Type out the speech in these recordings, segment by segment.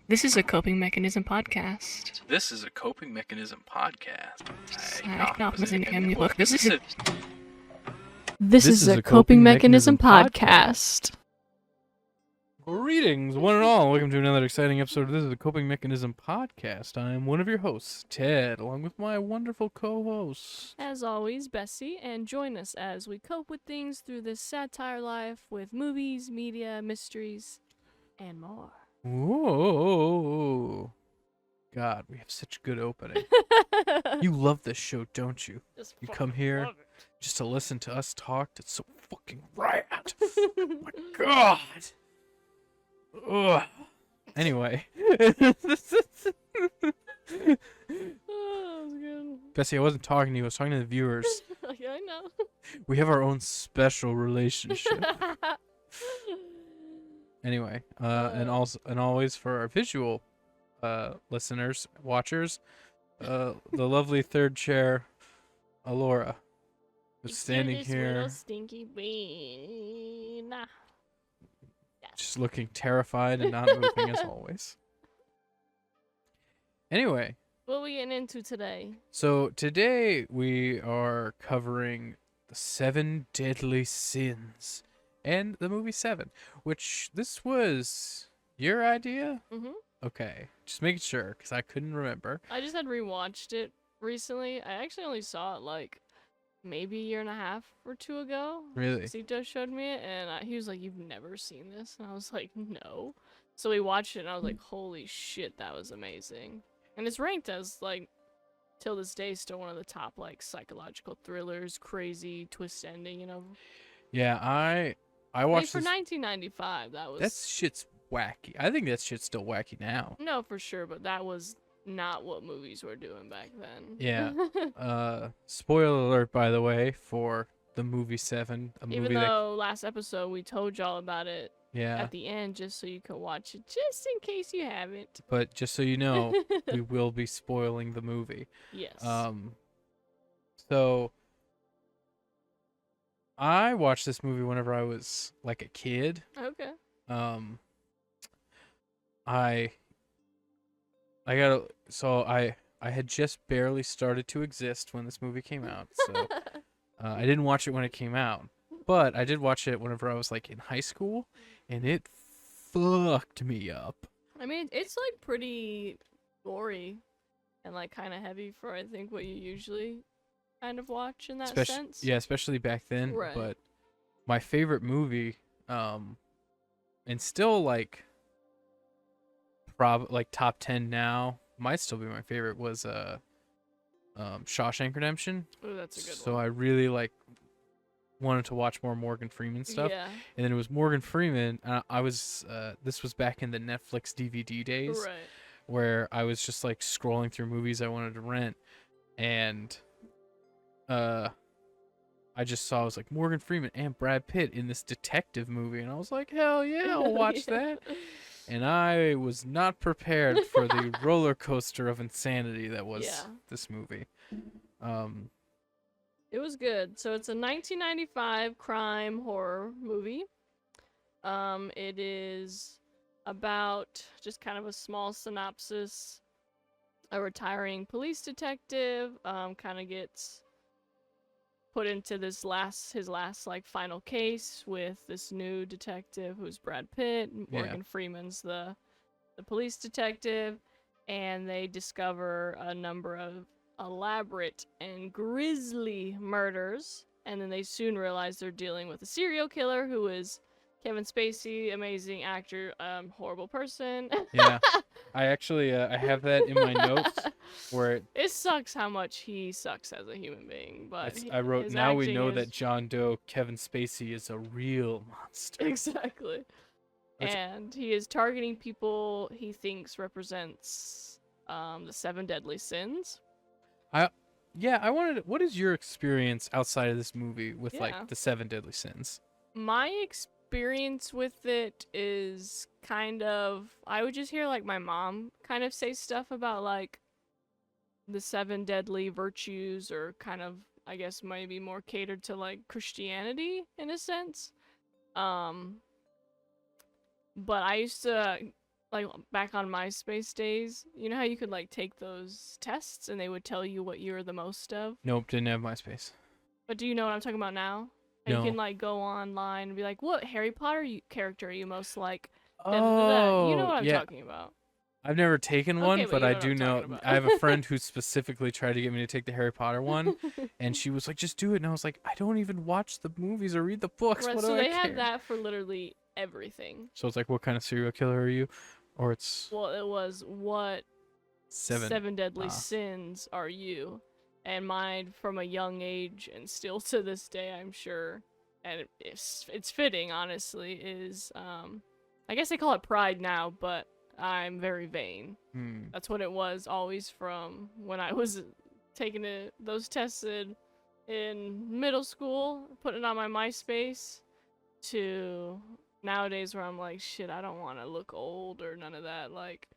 This is a coping mechanism podcast. This is a coping mechanism podcast. This is a coping mechanism podcast. Greetings, one and all. Welcome to another exciting episode of This is a Coping Mechanism podcast. I am one of your hosts, Ted, along with my wonderful co-host. As always, Bessie, and join us as we cope with things through this satire life with movies, media, mysteries, and more. Whoa. God, we have such good opening. You love this show, don't you? You come here just to listen to us talk. It's so fucking rad. My God. Ugh. Anyway. Oh, that was good. Bessie, I wasn't talking to you. I was talking to the viewers. Yeah, I know. We have our own special relationship. Anyway, and always for our visual listeners, watchers, the lovely third chair, Alora, is standing here, Little stinky bean. just looking terrified and not moving as always. Anyway, What are we getting into today? so today we are covering the 7 Deadly Sins and the movie Seven, which this was your idea? Mm-hmm. Okay, just making sure, because I couldn't remember. I just had rewatched it recently. I actually only saw it like maybe a year and a half or two ago. Really? Sito showed me it, and he was like, "You've never seen this?" And I was like, "No." So we watched it, and I was like, "Holy shit, that was amazing!" And it's ranked as like, till this day, still one of the top like psychological thrillers, crazy twist ending. You know, Yeah, I and watched for this. 1995, that was That shit's wacky. I think that shit's still wacky now. no for sure, but that was not what movies were doing back then. Yeah. Spoiler alert, by the way, for the movie Seven, a Even movie though last episode we told y'all about it yeah. at the end, just so you could watch it, just in case you haven't. But just so you know, we will be spoiling the movie. Yes. So I watched this movie whenever I was like a kid. Okay. I had just barely started to exist when this movie came out, so I didn't watch it when it came out, but I did watch it whenever I was like in high school, and it fucked me up. I mean, it's like pretty gory and like kind of heavy for I think what you usually kind of watch in that sense. Yeah, especially back then. Right. But my favorite movie, and still like top 10 now, might still be my favorite, was Shawshank Redemption. Oh, that's a good So one. I really like wanted to watch more Morgan Freeman stuff. Yeah. And then it was Morgan Freeman. I was this was back in the Netflix DVD days, Right. where I was just like scrolling through movies I wanted to rent, and I just saw, I was like, Morgan Freeman and Brad Pitt in this detective movie, and I was like, hell yeah, I'll watch that. And I was not prepared for the roller coaster of insanity that was this movie. It was good. So it's a 1995 crime horror movie. It is about, just kind of a small synopsis, a retiring police detective kind of gets put into his last like final case with this new detective who's Brad Pitt. Morgan Freeman's the police detective, and they discover a number of elaborate and grisly murders, and then they soon realize they're dealing with a serial killer who is Kevin Spacey, amazing actor, horrible person. Yeah, I actually I have that in my notes where it sucks how much he sucks as a human being, but I wrote, his now we acting know is- that John Doe, Kevin Spacey, is a real monster. Exactly. And he is targeting people he thinks represents the 7 deadly sins. Yeah, I wanted. What is your experience outside of this movie with Yeah. like the 7 Deadly Sins? My experience with it is kind of, I would just hear like my mom kind of say stuff about like the 7 deadly virtues, or kind of, I guess, maybe more catered to like Christianity in a sense. But I used to like back on MySpace days, you know how you could like take those tests and they would tell you what you're the most of? Nope, didn't have MySpace. But do you know what I'm talking about now? And No. you can like go online and be like, what Harry Potter character are you most like? Da, da, da, da. Oh, You know what I'm yeah. talking about. I've never taken one, Okay, but but you I know what do I'm know. talking about. I have a friend who specifically tried to get me to take the Harry Potter one, and she was like, "Just do it." And I was like, "I don't even watch the movies or read the books. Right, What so do I they care?" had that for literally everything. So it's like, what kind of serial killer are you? Or it's Well, it was what seven. deadly Ah. sins are you? And mine from a young age, and still to this day, I'm sure, and it's fitting, honestly, is I guess they call it pride now, but I'm very vain. That's what it was always from when I was taking those tests in middle school, putting it on my MySpace, to nowadays where I'm like, shit, I don't want to look old or none of that. Like,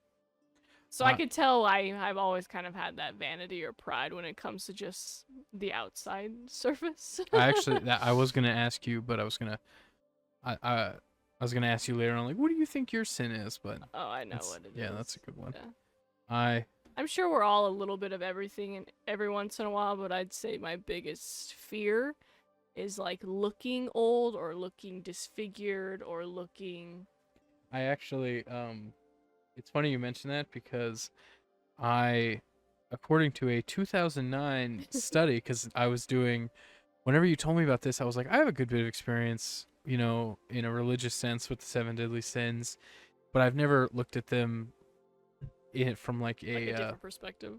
so I could tell I've always kind of had that vanity or pride when it comes to just the outside surface. I was gonna ask you, but I was gonna ask you later on, like, what do you think your sin is? But Oh, I know what it is. yeah, that's a good one. Yeah. I'm sure we're all a little bit of everything and every once in a while, but I'd say my biggest fear is like looking old or looking disfigured or looking. I actually, it's funny you mention that because according to a 2009 study, because I was doing, whenever you told me about this, I was like, I have a good bit of experience, in a religious sense with the 7 deadly sins, but I've never looked at them from like A different perspective.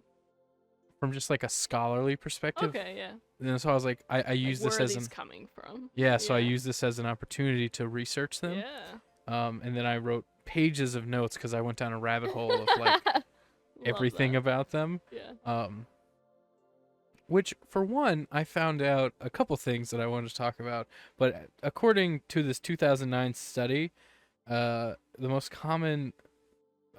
From just like a scholarly perspective. Okay, yeah. And so I was like, I use Like, this where as are these coming from? yeah, so I use this as an opportunity to research them. Yeah. And then I wrote pages of notes because I went down a rabbit hole of like everything about them. Yeah. Which, for one, I found out a couple things that I wanted to talk about. But according to this 2009 study, the most common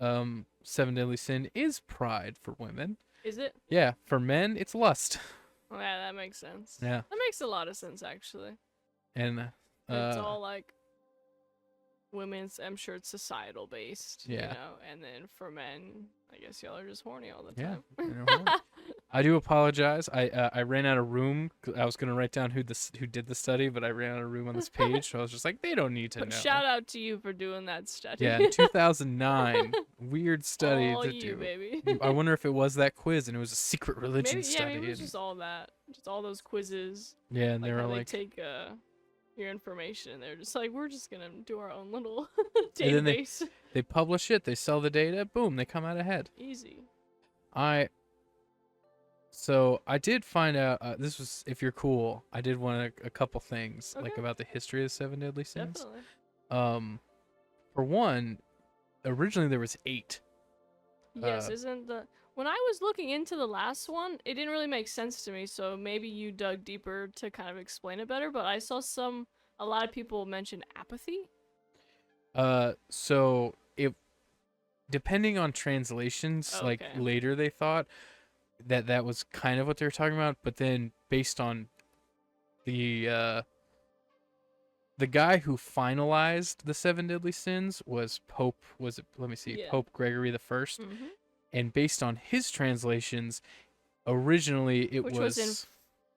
7 deadly sin is pride for women. Is it? Yeah, for men, it's lust. Oh, yeah, that makes sense. Yeah. That makes a lot of sense, actually. And It's all like women's, I'm sure it's societal based. Yeah. You know? And then for men, I guess y'all are just horny all the yeah. time. I do apologize. I ran out of room. I was gonna write down who did the study, but I ran out of room on this page, so I was just like, they don't need to But know. shout out to you for doing that study. Yeah, in 2009, weird study all to you, do. baby. I wonder if it was that quiz and it was a secret religion Maybe, study. yeah, maybe it was and- just all that. Just all those quizzes. yeah, and Like they were how like, they take your information and they're just like, we're just gonna do our own little And then database. they publish it, they sell the data, boom, they come out ahead. Easy. So I did find out. This was, if you're cool, I did want a couple things like Okay. about the history of the 7 deadly sins. Definitely. For one, originally there was 8. Yes, Uh, isn't the when I was looking into the last one, it didn't really make sense to me, so maybe you dug deeper to kind of explain it better, but I saw a lot of people mention apathy. So it, depending on translations, Oh, like okay. later they thought that was kind of what they were talking about, but then based on the guy who finalized the 7 deadly sins was Pope. Let me see, Yeah. Pope Gregory the First. Mm-hmm. And based on his translations, originally it Which was in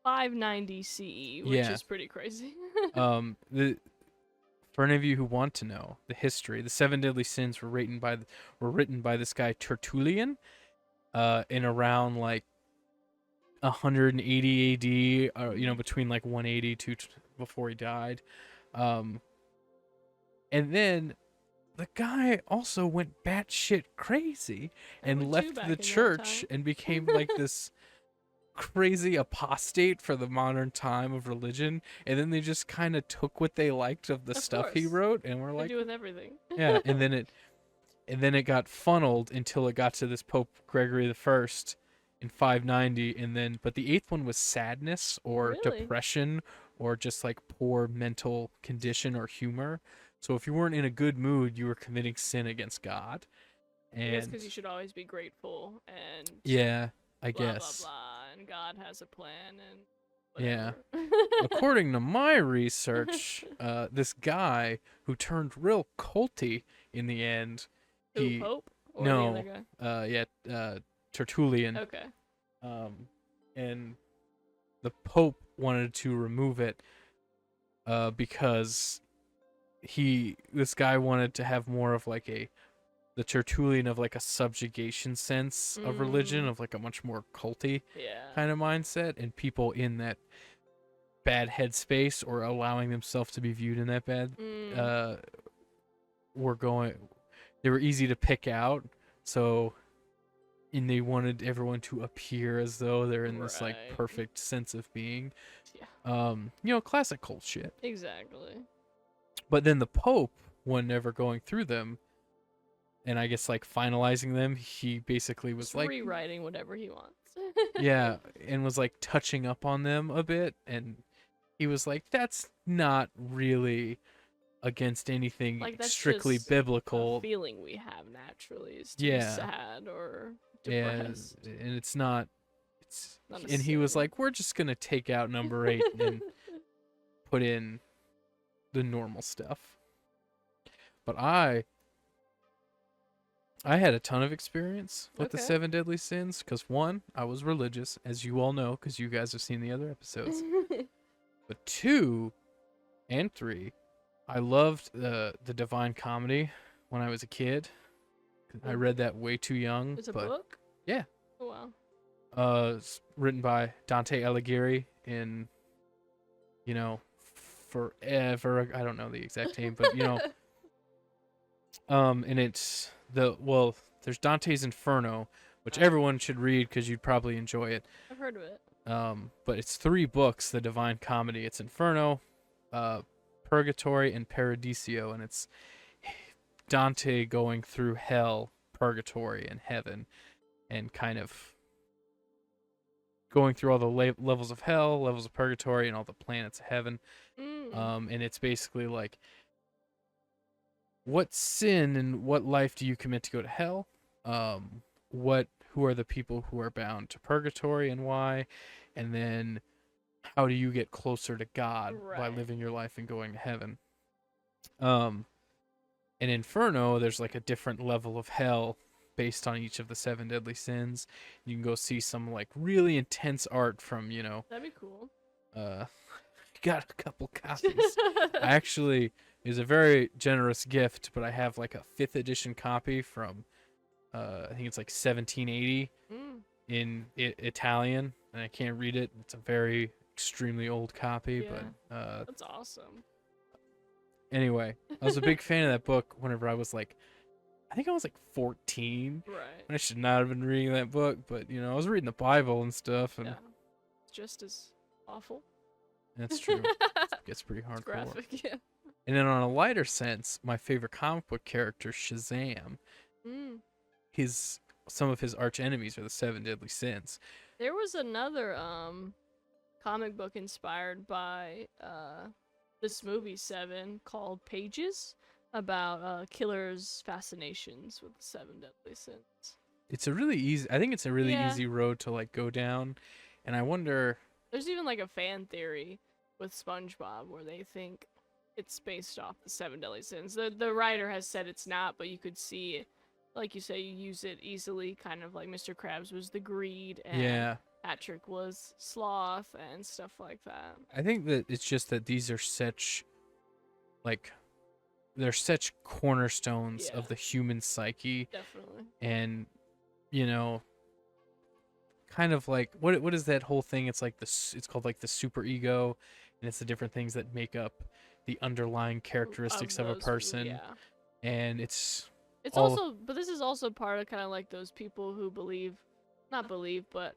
590 CE, which Yeah. is pretty crazy. for any of you who want to know the history, the 7 deadly sins were written by this guy Tertullian, in around like 180 AD, between like 180 to before he died, and then the guy also went batshit crazy and would too left back the in that church time. and became like this crazy apostate for the modern time of religion. And then they just kind of took what they liked of the Of stuff he course. wrote and were They like, do with everything. yeah. And then it got funneled until it got to this Pope Gregory the First in 590, but the 8th one was sadness or Really? depression or just like poor mental condition or humor. So if you weren't in a good mood, you were committing sin against God. Because And you should always be grateful and yeah, I blah, guess. blah, blah, and God has a plan and Yeah. whatever. According to my research, this guy who turned real culty in the end, Who, Pope? Or no, the other Tertullian. guy? Okay. And the Pope wanted to remove it because this guy wanted to have more of like the Tertullian of like a subjugation sense of religion, of like a much more culty kind of mindset, and people in that bad headspace or allowing themselves to be viewed in that bad they were easy to pick out, and they wanted everyone to appear as though they're in this like perfect sense of being. Classic cult shit. Exactly. But then the Pope, when never going through them, and I guess like finalizing them, he basically was Just like rewriting whatever he wants. yeah, and was like touching up on them a bit, and he was like, that's not really against anything like, that's strictly just biblical. A feeling we have naturally is to be sad or depressed. And it's not. Not a and he was sin. like, we're just gonna take out number 8 and put in the normal stuff. But I had a ton of experience with the 7 deadly sins because 1, I was religious, as you all know, because you guys have seen the other episodes. But 2 and 3, I loved the Divine Comedy when I was a kid. I read that way too young. It's a book? Yeah. Oh, wow. It's written by Dante Alighieri in, forever. I don't know the exact name, but and it's there's Dante's Inferno, which everyone should read because you'd probably enjoy it. I've heard of it. But it's 3 books, the Divine Comedy. It's Inferno, Purgatory, and Paradiso, and it's Dante going through hell, purgatory, and heaven, and kind of going through all the levels of hell, levels of purgatory, and all the planets of heaven. And it's basically like, what sin and what life do you commit to go to hell? Who are the people who are bound to purgatory and why? And then how do you get closer to God by living your life and going to heaven? In Inferno, there's like a different level of hell based on each of the 7 deadly sins. You can go see some like really intense art from, That'd be cool. Got a couple copies. It was a very generous gift, but I have like a 5th edition copy from I think it's like 1780 in Italian, and I can't read it. It's a very extremely old copy, but that's awesome. Anyway, I was a big fan of that book whenever I was like, I think I was like 14. Right. I should not have been reading that book, but I was reading the Bible and stuff, and it's just as awful. That's true. It gets pretty hardcore. It's graphic, yeah. And then on a lighter sense, my favorite comic book character, Shazam, some of his arch enemies are the 7 deadly sins. There was another comic book inspired by this movie 7 called Pages, about Killer's fascinations with the 7 deadly sins. It's a really easy. I think it's a really easy road to like go down, and I wonder. There's even like a fan theory with SpongeBob where they think it's based off the 7 deadly sins. The writer has said it's not, but you could see, like you say, you use it easily. Kind of like Mr. Krabs was the greed, and Patrick was sloth, and stuff like that. I think that it's just that these are such, they're such cornerstones of the human psyche. Definitely. And, kind of like, what is that whole thing? It's like it's called like the super ego, and it's the different things that make up the underlying characteristics of a person. Yeah. And it's also, but this is also part of kind of like those people who not believe, but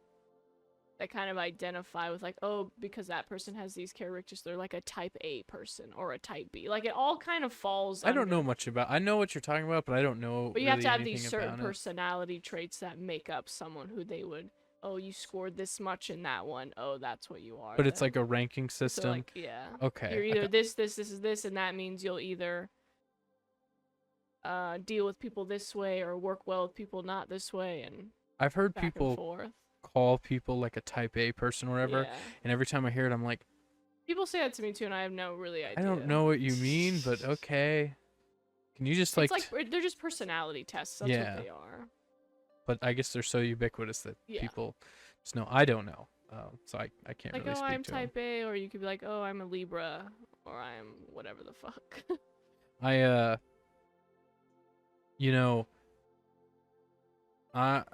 that kind of identify with like, oh, because that person has these characteristics, they're like a type A person or a type B. Like it all kind of falls I don't know much about. I know what you're talking about, but I don't know. But you really have to have these certain about personality traits that make up someone who they would. Oh, you scored this much in that one. Oh, that's what you are. But it's like a ranking system. So like, Okay. You're either this is this, and that means you'll either deal with people this way or work well with people not this way, and I've heard back people and forth. Call people like a type A person or whatever, and every time I hear it, I'm like, people say that to me too, and I have no really idea. I don't know what you mean, but okay. Can you just It's like they're just personality tests. That's Yeah. what they are. But I guess they're so ubiquitous that Yeah. people just know. I don't know, so I can't Like, really oh, speak I'm to 'em. type A, or you could be like, oh, I'm a Libra, or I'm whatever the fuck. I you know, I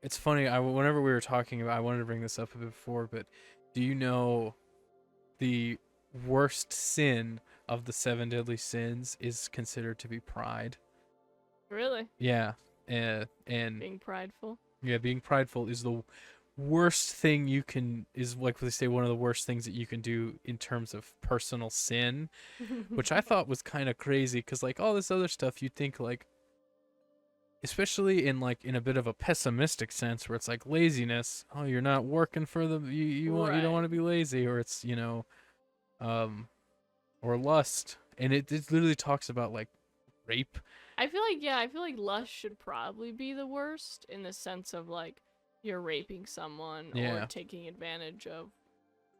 it's funny. Whenever we were talking about, I wanted to bring this up a bit before, but do you know the worst sin of the 7 deadly sins is considered to be pride? Really? Yeah, and Being prideful. yeah, being prideful is the worst thing you can is like they say one of the worst things that you can do in terms of personal sin, which I thought was kind of crazy because like all this other stuff you'd think like, especially in like in a bit of a pessimistic sense where it's like laziness, oh you're not working for the you want you don't Right. want to be lazy, or it's or lust, and it literally talks about like rape. I feel like lust should probably be the worst in the sense of like you're raping someone Yeah. or taking advantage of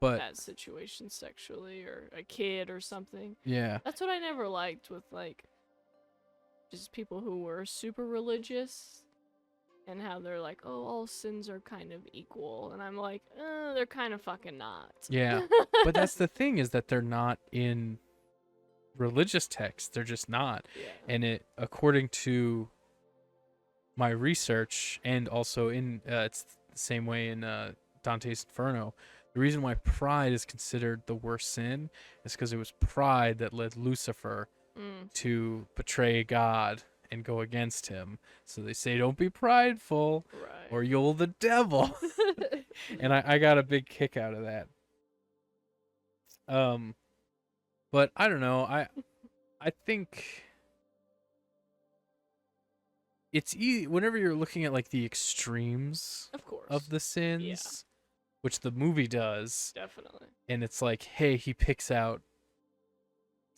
But that situation sexually, or a kid or something. yeah, That's what I never liked with like just people who were super religious and how they're like, oh, all sins are kind of equal, and I'm like, they're kind of fucking not. yeah. But that's the thing, is that they're not in religious texts. They're just not. Yeah. And it, according to my research, and also in it's the same way in Dante's Inferno, the reason why pride is considered the worst sin is because it was pride that led Lucifer to betray God and go against him. So they say, don't be prideful Right. or you'll the devil. And I got a big kick out of that. But I don't know. I think it's easy whenever you're looking at like the extremes Of course. of the sins, which the movie does, Definitely. and it's like, hey, he picks out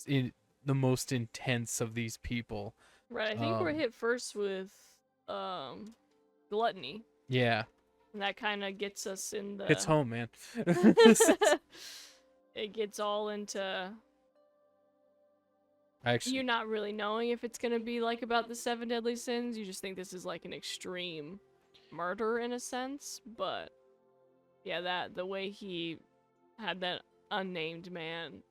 in the most intense of these people. Right. I think we're hit first with gluttony. Yeah, And that kind of gets us in the hits home, man. It gets all into Actually, you not really knowing if it's gonna be like about the 7 deadly sins. You just think this is like an extreme murder in a sense. But yeah, that the way he had that unnamed man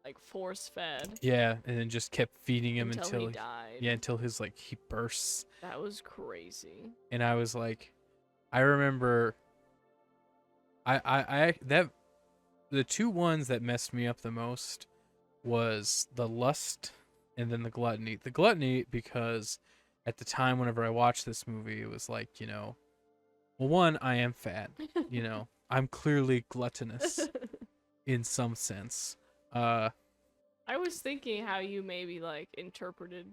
like force fed yeah, and then just kept feeding him until he died. yeah, until his like he bursts. That was crazy. And I was like, I remember I that the two ones that messed me up the most was the lust and then the gluttony. The gluttony because at the time whenever I watched this movie, it was like, well, one, I am fat, I'm clearly gluttonous in some sense. I was thinking how you maybe like interpreted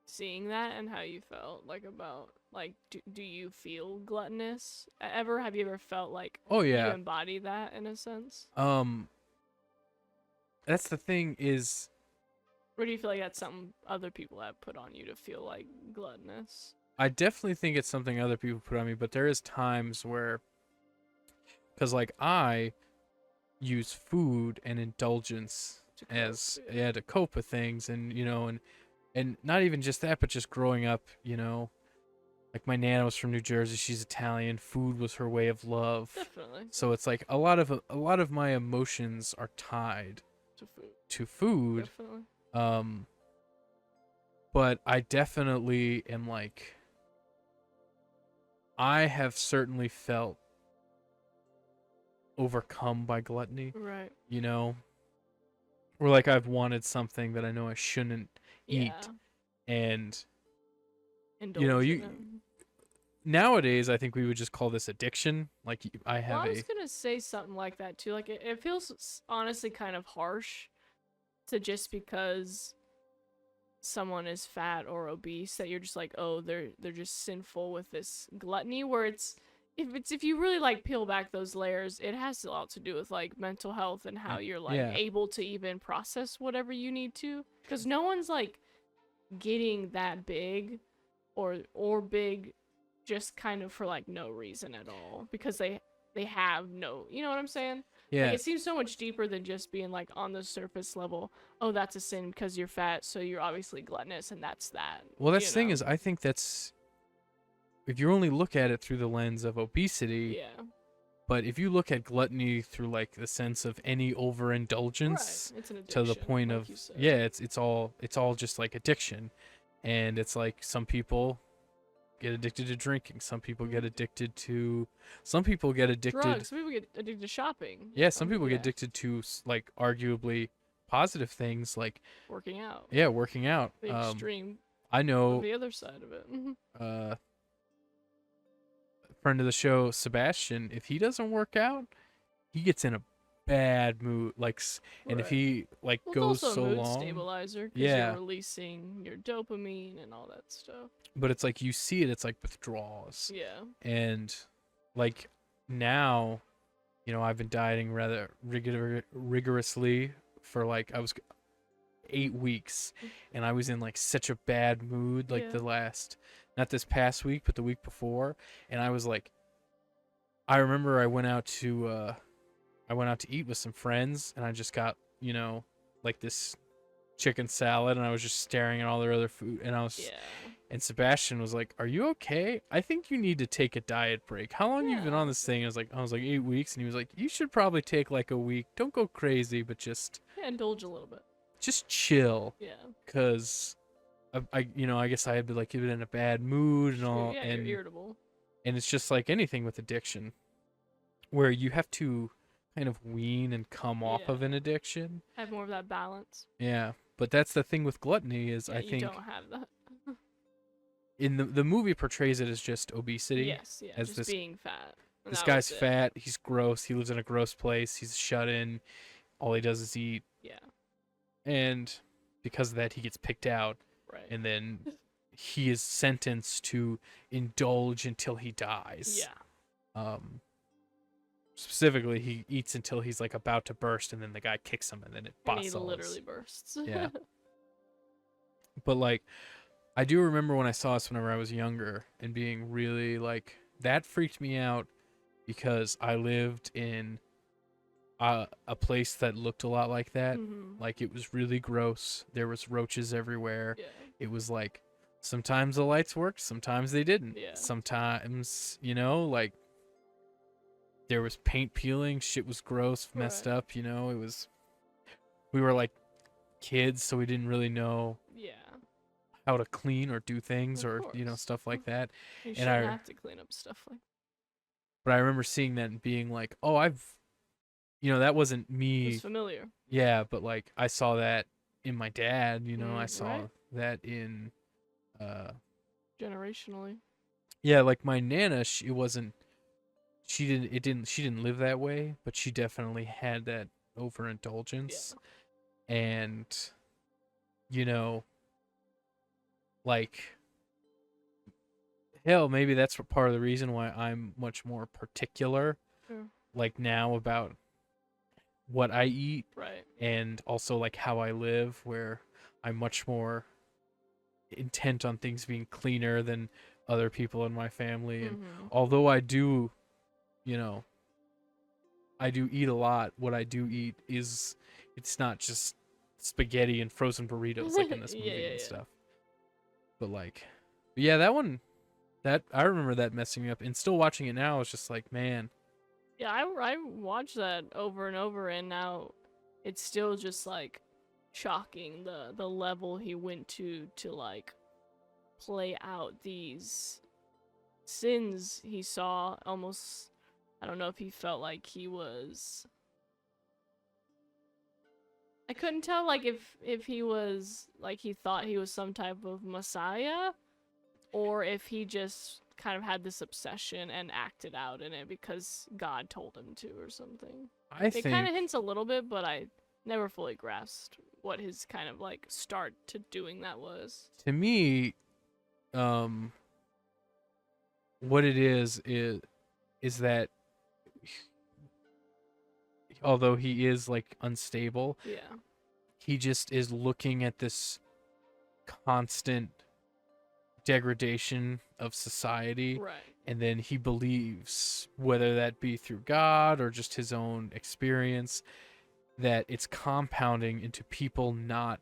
seeing that and how you felt like about like do you feel gluttonous ever? Have you ever felt like Oh you yeah. embody that in a sense? That's the thing is, Or do you feel like that's something other people have put on you to feel like gluttonous? I definitely think it's something other people put on me, but there is times where, because like I use food and indulgence To cope, as yeah. to cope with things, and and not even just that, but just growing up, like my nana was from New Jersey, she's Italian, food was her way of love. Definitely. So it's like a lot of my emotions are tied To food. to food. Definitely. But I definitely am like, I have certainly felt overcome by gluttony, Right. or like I've wanted something that I know I shouldn't Yeah. eat, and Indulge in you it. nowadays I think we would just call this addiction. Like I have Well, I was gonna say something like that too. Like it feels honestly kind of harsh to just because someone is fat or obese that you're just like, oh, they're just sinful with this gluttony. Where if you really like peel back those layers, it has a lot to do with like mental health and how you're like Yeah. able to even process whatever you need to. Because no one's like getting that big or big just kind of for like no reason at all, because they have no, you know what I'm saying? Yeah. Like, it seems so much deeper than just being like on the surface level. Oh, that's a sin because you're fat, so you're obviously gluttonous, and that's that. Well, that's you the thing know? is, I think that's if you only look at it through the lens of obesity, Yeah. but if you look at gluttony through like the sense of any overindulgence Right. It's an to addiction. the point like of you said. yeah, it's all just like addiction, and it's like some people get addicted to drinking, some people get addicted to, some people get addicted. Drugs. Some people get addicted to shopping. Yeah, some people yeah. get addicted to like arguably positive things like Working out. yeah, working out. The extreme. I know The other side of it. a friend of the show, Sebastian, if he doesn't work out, he gets in a bad mood. Like, and if Right. he like Well, goes it's also so a mood long, stabilizer. 'Cause Yeah. You're releasing your dopamine and all that stuff. but it's like you see it, it's like withdrawals, Yeah. and like now, I've been dieting rather rigorously for like I was 8 weeks, and I was in like such a bad mood like Yeah. the last, not this past week, but the week before, and I was like, I remember I went out to eat with some friends, and I just got like this chicken salad, and I was just staring at all their other food, and Yeah. and Sebastian was like, "Are you okay? I think you need to take a diet break. How long you been Yeah. on this thing?" I was like 8 weeks, and he was like, "You should probably take like a week. Don't go crazy, but just Indulge a little bit. chill, Yeah. cause I guess I had been like been in a bad mood and all, Yeah, and you're irritable. it's just like anything with addiction, where you have to kind of wean and come off of Yeah. an addiction. Have more of that balance. Yeah, but that's the thing with gluttony is Yeah, I you think don't have that. in the movie portrays it as just obesity. Yes, yeah, as just this being fat. And This that guy's was it. fat. He's gross. He lives in a gross place. He's shut in. All he does is eat. Yeah, And because of that, he gets picked out. right. And then he is sentenced to indulge until he dies. Yeah, Specifically, he eats until he's like about to burst, and then the guy kicks him, and then it and he busts. literally bursts. Yeah. But like, I do remember when I saw this whenever I was younger, and being really like, that freaked me out, because I lived in a place that looked a lot like that. Mhm. Like, it was really gross. There was roaches everywhere. Yeah. It was like, sometimes the lights worked, sometimes they didn't. Yeah. Sometimes, like, there was paint peeling, shit was gross, messed Right. up, we were like kids, so we didn't really know Yeah. how to clean or do things, Of or course. stuff like that. You And shouldn't I- have to clean up stuff like But I remember seeing that and being like, oh, that wasn't me. it's familiar. Yeah, but like I saw that in my dad, I saw right. that in Generationally. yeah, like my nana, she didn't live that way, but she definitely had that overindulgence. And like, hell, maybe that's part of the reason why I'm much more particular Yeah. like now about what I eat, Right. and also like how I live, where I'm much more intent on things being cleaner than other people in my family. And Mhm. although I do eat a lot, what I do eat it's not just spaghetti and frozen burritos like in this movie Yeah. and stuff. But like, yeah, that I remember that messing me up, and still watching it now, it's just like, man, Yeah, I watched that over and over, and now it's still just like shocking the level he went to like play out these sins he saw. Almost, I don't know if he felt like he was. I couldn't tell like if he was like he thought he was some type of messiah, or if he just kind of had this obsession and acted out in it because God told him to or something. I It think kind of hints a little bit, but I never fully grasped what his kind of like start to doing that was. to me, what it is that although he is like unstable, Yeah. he just is looking at this constant degradation of society, Right. and then he believes, whether that be through God or just his own experience, that it's compounding into people not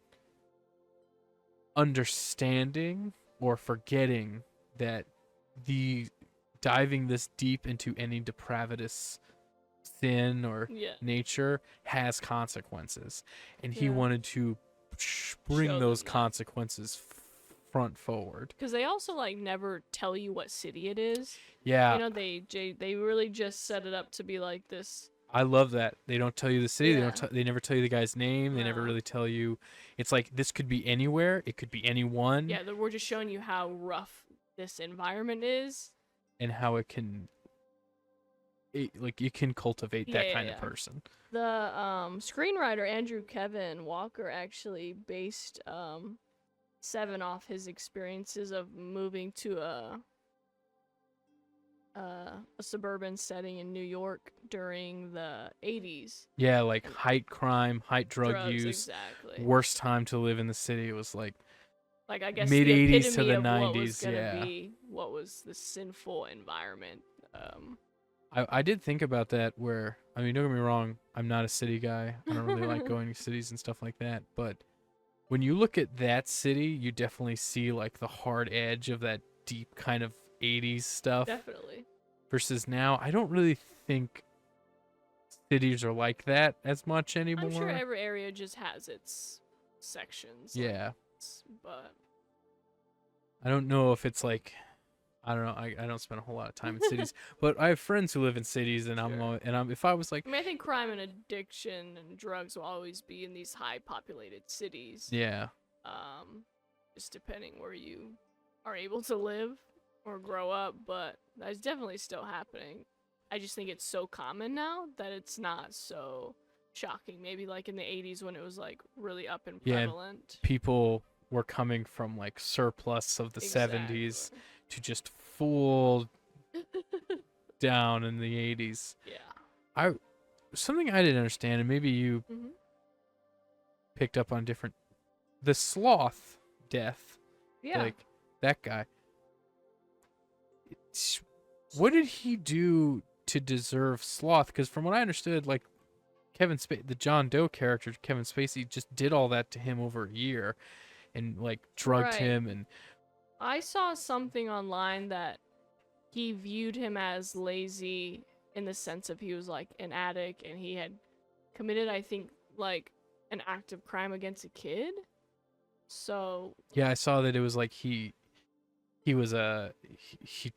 understanding or forgetting that the diving this deep into any depravitous sin or Yeah. nature has consequences, and he Yeah. wanted to bring Show those them that. consequences front forward. Because they also like never tell you what city it is. Yeah, You know, they really just set it up to be like this. I love that. They don't tell you the city. Yeah. They never tell you the guy's name. They never No. really tell you. It's like this could be anywhere. It could be anyone. Yeah, we're just showing you how rough this environment is. And how it can, like you can cultivate that Yeah, kind yeah. of person. The screenwriter Andrew Kevin Walker actually based Seven off his experiences of moving to a suburban setting in New York during the 80s. Yeah, like height crime, height drug Drugs, use, exactly. worst time to live in the city. It was like Like I guess mid the 80s to epitome the of what was 90s, gonna yeah. be what was the sinful environment. I did think about that where, I mean, don't get me wrong, I'm not a city guy. I don't really like going to cities and stuff like that. But when you look at that city, you definitely see like the hard edge of that deep kind of 80s stuff. Definitely. Versus now, I don't really think cities are like that as much anymore. I'm sure every area just has its sections. like, Yeah. but I don't know if it's like, I don't know. I don't spend a whole lot of time in cities, but I have friends who live in cities, and Sure. I'm if I was like, I mean, I think crime and addiction and drugs will always be in these high populated cities. yeah, Just depending where you are able to live or grow up, but that's definitely still happening. I just think it's so common now that it's not so shocking. Maybe like in the 80s when it was like really up and Yeah, prevalent. people were coming from like surplus of the 70s Exactly. to just full down in the 80s. Yeah. Something I didn't understand, and maybe you hmm picked up on different, the sloth death, Yeah. like that guy. What did he do to deserve sloth? Because from what I understood, like the John Doe character, Kevin Spacey, just did all that to him over a year, and like drugged Right. him, and I saw something online that he viewed him as lazy in the sense of he was like an addict and he had committed, I think, like an act of crime against a kid. So yeah, I saw that it was like he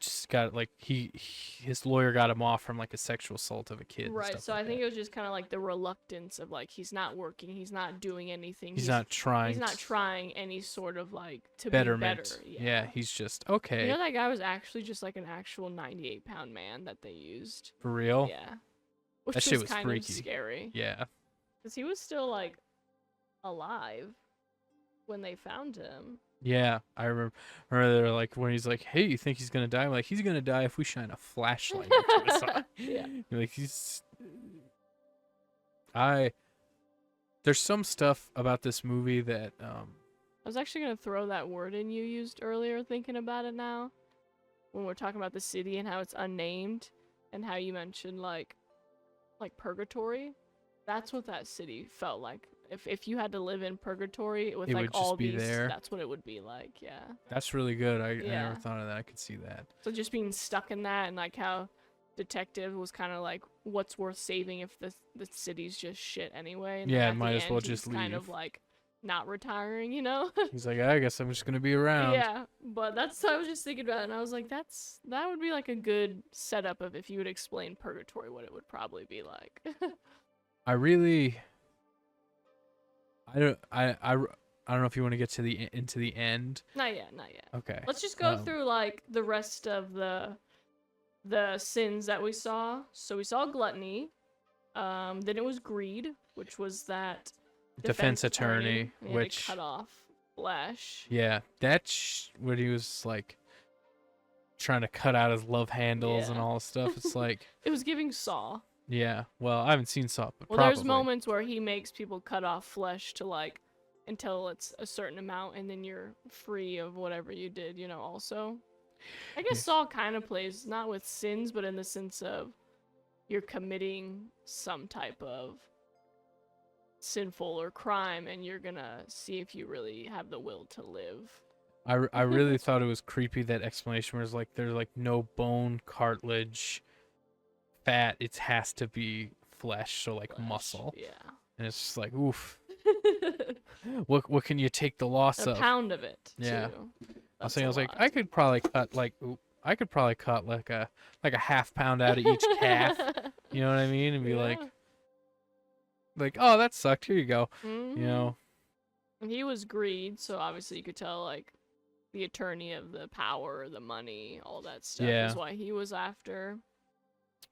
just got like his lawyer got him off from like a sexual assault of a kid. And right, stuff so like I think that. it was just kind of like the reluctance of like he's not working, he's not doing anything, He's not trying. he's not trying any sort of like to betterment. be better. Yeah, he's just okay. You know that guy was actually just like an actual 98-pound man that they used. For real. Yeah. Which That shit was kind freaky. of scary. Yeah. Because he was still, like, alive when they found him. Yeah, I remember they're like when he's like, "Hey, you think he's gonna die?" I'm like, "He's gonna die if we shine a flashlight into his eye." Yeah. Like there's some stuff about this movie that I was actually going to throw that word in you used earlier, thinking about it now. When we're talking about the city and how it's unnamed, and how you mentioned, like purgatory. That's what that city felt like. If you had to live in purgatory with It like would just all be these, there. that's what it would be like. Yeah. that's really good. I Yeah. never thought of that. I could see that. So just being stuck in that, and like how detective was kind of like, what's worth saving if the city's just shit anyway? And then Yeah, at the might as well end, just he's kind of leave. like not retiring, you know? He's like, I guess I'm just gonna be around. Yeah, but that's what I was just thinking about, and I was like, that would be like a good setup of if you would explain purgatory, what it would probably be like. I don't know if you want to get to into the end. Not yet. Okay. Let's just go Um, through like the rest of the sins that we saw. So we saw gluttony. Then it was greed, which was that defense attorney, He had which to cut off flesh. yeah, that's when he was like trying to cut out his love handles and Yeah. all this stuff. It's like, It was giving Saw. yeah. Well, I haven't seen Saw, but Well, probably. there's moments where he makes people cut off flesh to like until it's a certain amount, and then you're free of whatever you did, also. I guess Yeah. Saw kind of plays, not with sins, but in the sense of you're committing some type of sinful or crime, and you're gonna see if you really have the will to live. I really thought it was creepy, that explanation was like there's like no bone, cartilage, fat. It has to be flesh, so like Flesh, muscle. Yeah. And it's just like, oof. What can you take the loss A of? pound of it. Yeah. Too. I was That's saying, a I was like, lot. I could probably cut like a half pound out of each calf. You know what I mean? And be like, oh, that sucked. Here you go. Mhm. You know. And he was greed, so obviously you could tell, like, the attorney of the power, the money, all that stuff Yeah. is why he was after.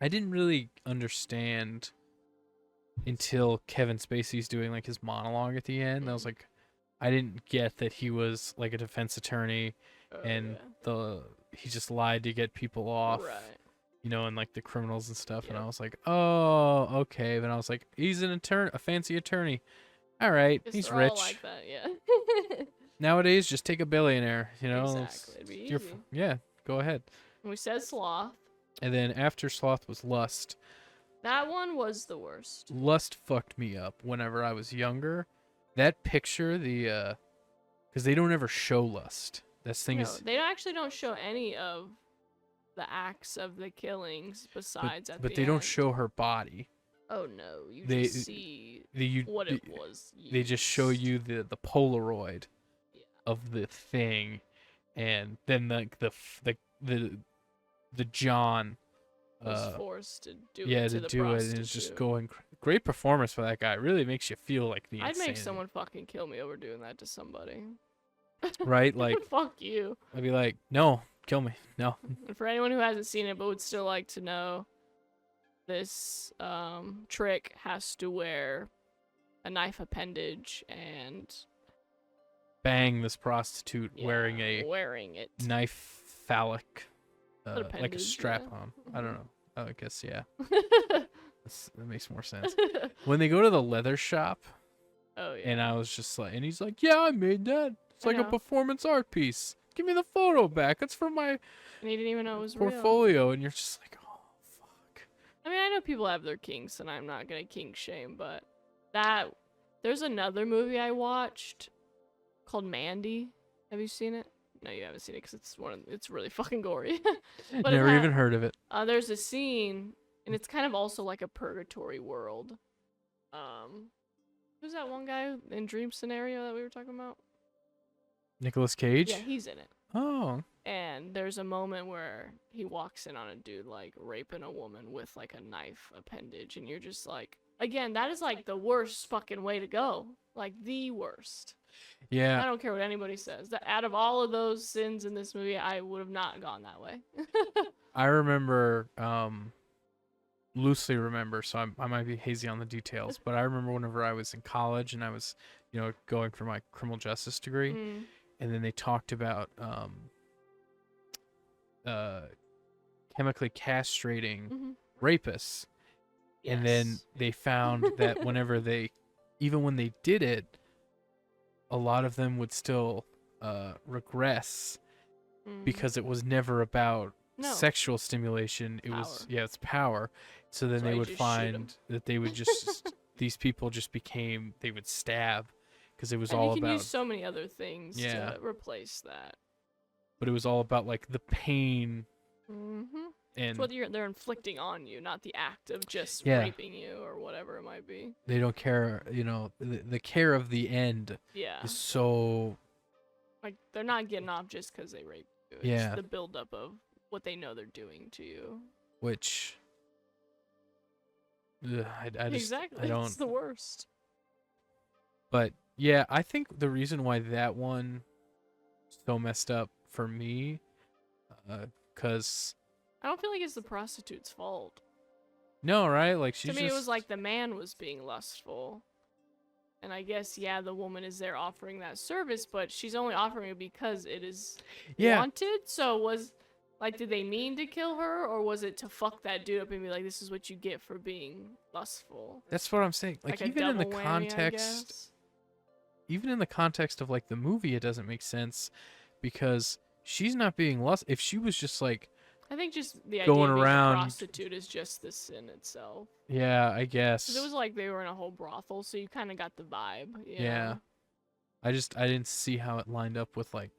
I didn't really understand until Kevin Spacey's doing like his monologue at the end. I was like, I didn't get that he was like a defense attorney and he just lied to get people off, Right. you know, and like the criminals and stuff. And I Yep. was like, oh, okay. Then I was like, he's an attorney, a fancy attorney. All right, Guess he's they're rich. all like that, yeah. Nowadays, just take a billionaire, you know. Exactly. It'd be You're easy. yeah, go ahead. And we said sloth. And then after Sloth was Lust. That one was the worst. Lust fucked me up whenever I was younger. That picture, because they don't ever show Lust. This thing No, is, they actually don't show any of the acts of the killings besides at but the they don't end. show her body. Oh no, you They- just see what it was. They just show used. you the Polaroid Yeah. of the thing, and then the John. Was forced to do Yeah, it to to the do it, and it's just prostitute. going. Great performance for that guy. It really makes you feel like the I'd make insanity. someone fucking kill me over doing that to somebody. Right? Like, Fuck you. I'd be like, no, kill me. No. And for anyone who hasn't seen it but would still like to know, this trick has to wear a knife appendage and Bang this prostitute yeah, wearing a wearing it. knife phallic, like a appendage, strap yeah. on. I don't know. Oh, I guess, yeah. That makes more sense. When they go to the leather shop, Oh yeah. and I was just like, and he's like, yeah, I made that. It's I like a know. performance art piece. Give me the photo back. That's for my And he didn't even know it was real. portfolio. And you're just like, oh, fuck. I mean, I know people have their kinks, and I'm not gonna kink shame, but there's another movie I watched called Mandy. Have you seen it? No, you haven't seen it because it's really fucking gory. But it Never had- even heard of it. There's a scene, and it's kind of also like a purgatory world. Who's that one guy in Dream Scenario that we were talking about? Nicolas Cage? Yeah, he's in it. Oh. And there's a moment where he walks in on a dude like raping a woman with like a knife appendage, and you're just like, again, that is like the worst fucking way to go. Like the worst. I Yeah. don't care what anybody says. That out of all of those sins in this movie, I would have not gone that way. I remember, loosely remember, so I might be hazy on the details, but I remember whenever I was in college and I was, you know, going for my criminal justice degree, Mm. and then they talked about chemically castrating Mhm. rapists, and then Yes. they found that whenever even when they did it, a lot of them would still regress Mm. because it was never about No. sexual stimulation. It was Power. it's power. So then That's why they you would just shoot 'em. find that they would just these people just became they would stab because it was and all you can about use so many other things Yeah. to replace that. but it was all about like the pain Mm-hmm. and It's what they're inflicting on you, not the act of just Yeah. raping you or whatever it might be. they don't care, you know, the care of the end Yeah. is so Like, they're not getting off just because they rape you. It's Yeah. the buildup of what they know they're doing to you. which I just Exactly. I don't It's the worst. but yeah, I think the reason why that one so messed up for me cuz I don't feel like it's the prostitute's fault. no, right? Like she's To me, just it was like the man was being lustful. And I guess, yeah, the woman is there offering that service, but she's only offering it because it is Yeah. wanted. So did they mean to kill her, or was it to fuck that dude up and be like, this is what you get for being lustful? That's what I'm saying. Like a even in the double whammy, I context guess? even in the context of like the movie, it doesn't make sense because she's not being lust. If she was just like, I think just the idea Going of being around- a prostitute is just the sin itself. yeah, I 'Cause guess. it was like they were in a whole brothel, so you kind of got the vibe. You Yeah. know? I didn't see how it lined up with like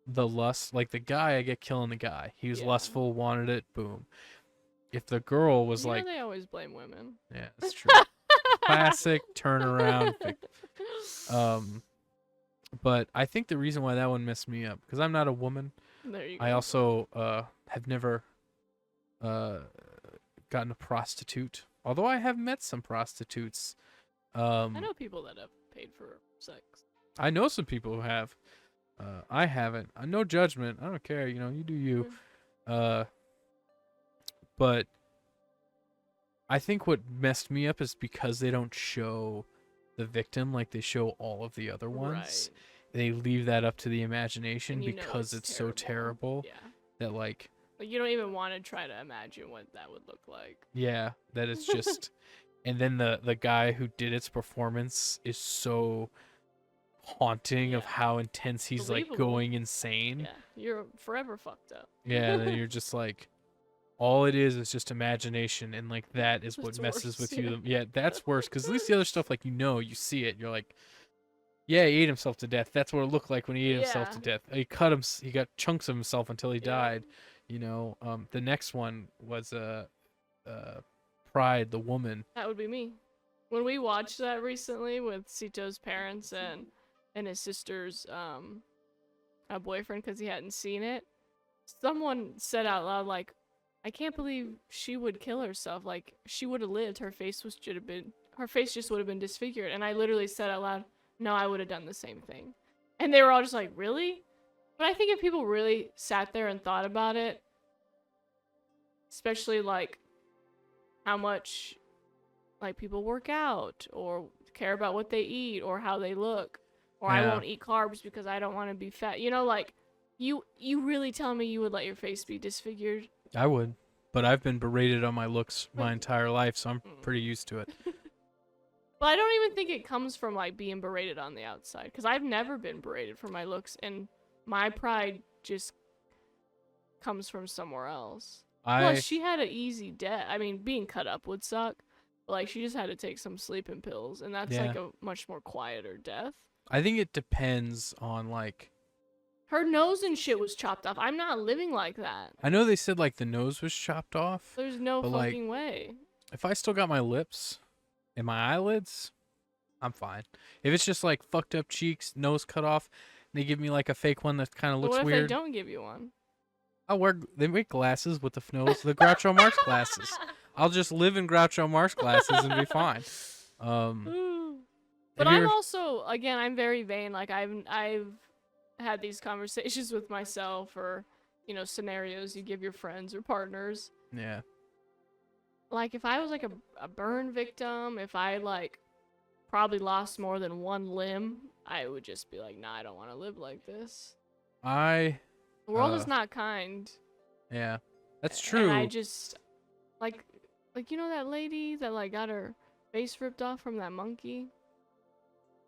the lust. Like the guy, I get killing the guy. He was Yeah. lustful, wanted it, boom. If the girl was You know like, they always blame women. yeah, that's true. Classic turnaround. But I think the reason why that one messed me up because I'm not a woman. There you go. I also have never gotten a prostitute. Although I have met some prostitutes. I know people that have paid for sex. I know some people who have. I haven't. No judgment. I don't care. You know, you do you. But I think what messed me up is because they don't show the victim like they show all of the other ones. Right. They leave that up to the imagination And you know because it's so terrible Yeah. that like, Like you don't even want to try to imagine what that would look like. yeah, that it's just. And then the guy who did its performance is so haunting of Yeah. how intense he's like Believable. going insane. Yeah. You're forever fucked up. Yeah, and then you're just like, all it is just imagination, and like that is what That's messes worse, with you. yeah. Yeah, that's worse because at least the other stuff, like you see it, you're like, yeah, he ate himself to death. That's what it looked like when he ate himself to Yeah. death. He cut him. He got chunks of himself until he Yeah. died. You know, the next one was Pride, the woman. That would be me. When we watched that recently with Sito's parents and his sister's boyfriend because he hadn't seen it, someone said out loud like, "I can't believe she would kill herself. Like she would have lived. Her face just would have been disfigured." And I literally said out loud, "No, I would have done the same thing." And they were all just like, "Really?" But I think if people really sat there and thought about it, especially like how much like people work out or care about what they eat or how they look, or I Yeah. won't eat carbs because I don't want to be fat. You know, like you really tell me you would let your face be disfigured? I would, but I've been berated on my looks my But- entire life, so I'm pretty used to it. But I don't even think it comes from like being berated on the outside because I've never been berated for my looks, and my pride just comes from somewhere else. Plus, she had an easy death. I mean, being cut up would suck, but like she just had to take some sleeping pills, and that's like a much more quieter death. I think it depends on like. Her nose and shit was chopped off. I'm not living like that. I know they said like the nose was chopped off. There's no But, like, fucking way. If I still got my lips and my eyelids, I'm fine. If it's just like fucked up cheeks, nose cut off, and they give me like a fake one that kind of But looks what if weird, they don't give you one? they make glasses with the nose, the Groucho Marx glasses. I'll just live in Groucho Marx glasses and be fine. But have you I'm ever- also, again, I'm very vain. Like I've had these conversations with myself, or scenarios you give your friends or partners. Yeah. Like if I was like a burn victim, if I like probably lost more than one limb, I would just be like, nah, I don't want to live like this. The world is not kind. Yeah. That's And true. I just like that lady that like got her face ripped off from that monkey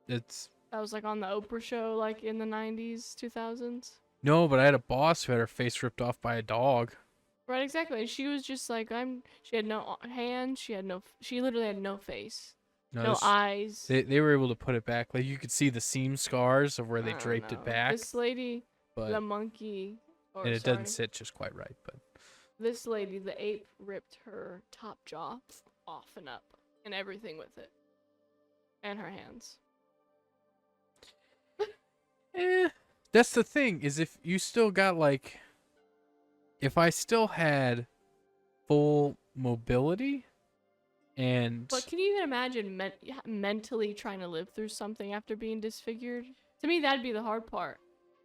It's that was like on the Oprah show like in the 90s, 2000s. no, but I had a boss who had her face ripped off by a dog. Right, exactly. And she was just like she had no hands, she literally had no face. No this- eyes. They were able to put it back. Like you could see the seam scars of where they I don't draped know. it back, This lady, but the monkey, or and it sorry, doesn't sit just quite right. But this lady, the ape, ripped her top jaw off and up and everything with it. And her hands. that's the thing is if you still got like, if I still had full mobility, and But can you even imagine mentally trying to live through something after being disfigured? To me, that'd be the hard part.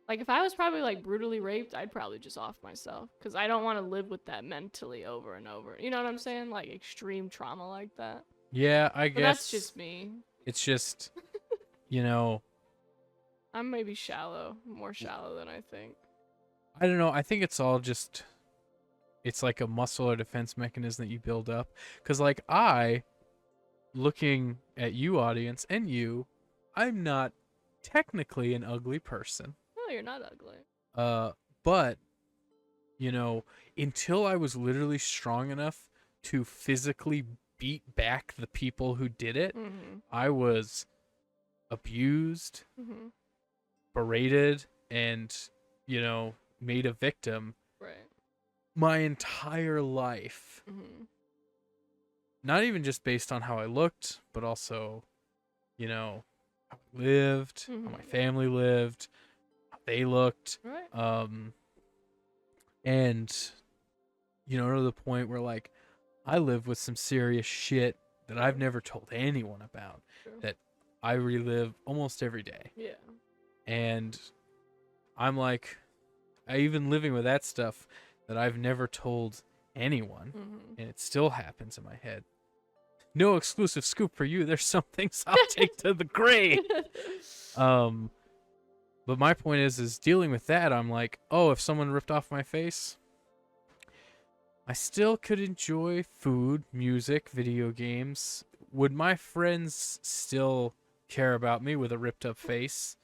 Like, if I was probably, like, brutally raped, I'd probably just off myself. Because I don't want to live with that mentally over and over. You know what I'm saying? Like, extreme trauma like that. yeah, I But guess that's just me. it's just, you know, I'm maybe shallow. More shallow than I think. I don't know. I think it's all just, it's like a muscle or defense mechanism that you build up. Because, like, looking at you, audience, and you, I'm not technically an ugly person. No, you're not ugly. But you know, until I was literally strong enough to physically beat back the people who did it, Mm-hmm. I was abused, Mm-hmm. berated, and, you know, made a victim Right. my entire life. Mm-hmm. Not even just based on how I looked, but also, you know, how I lived, how my Mhm. family lived, how they looked. Right. And, you know, to the point where, like, I live with some serious shit that I've never told anyone about, True. that I relive almost every day. Yeah. And I'm like, I even living with that stuff that I've never told anyone, Mm-hmm. and it still happens in my head. No exclusive scoop for you. There's some things I'll take to the grave. But my point is dealing with that, I'm like, oh, if someone ripped off my face, I still could enjoy food, music, video games. Would my friends still care about me with a ripped up face?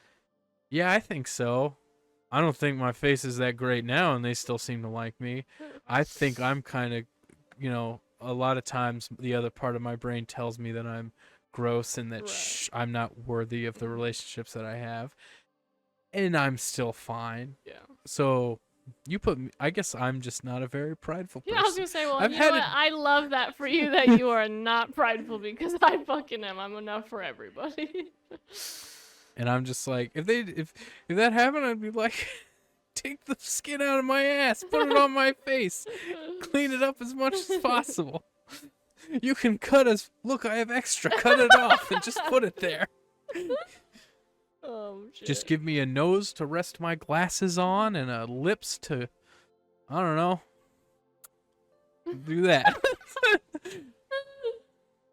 Yeah, I think so. I don't think my face is that great now, and they still seem to like me. I think I'm kind of, you know, a lot of times the other part of my brain tells me that I'm gross and that Right. I'm not worthy of the relationships that I have. And I'm still fine. Yeah. So you put me, I guess I'm just not a very prideful person. Yeah, I was gonna say, well, I've you know had what? it- I love that for you that you are not prideful because I fucking am. I'm enough for everybody. And I'm just like, if that happened, I'd be like, take the skin out of my ass, put it on my face, clean it up as much as possible. You can cut us. Look, I have extra. Cut it off and just put it there. Oh shit. Just give me a nose to rest my glasses on and a lips to, I don't know, do that.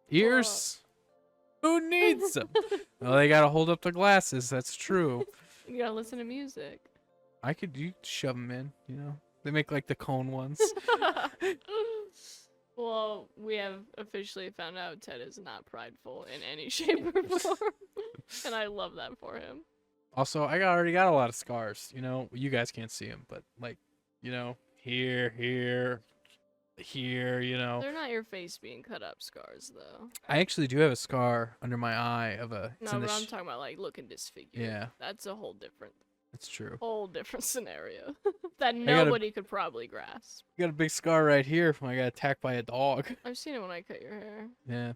Ears? Who needs them? Well, they gotta hold up the glasses. That's true. You gotta listen to music. You shove them in, you know? They make like the cone ones. Well, we have officially found out Ted is not prideful in any shape or form. And I love that for him. Also, I already got a lot of scars, you know? You guys can't see them, but like, you know, here, you know? They're not your face being cut up scars, though. I actually do have a scar under my eye of a. No, but I'm talking about like looking disfigured. Yeah. That's a whole different That's true. scenario that gotta- nobody could probably grasp. I got a big scar right here from I got attacked by a dog. I've seen it when I cut your hair. Yeah.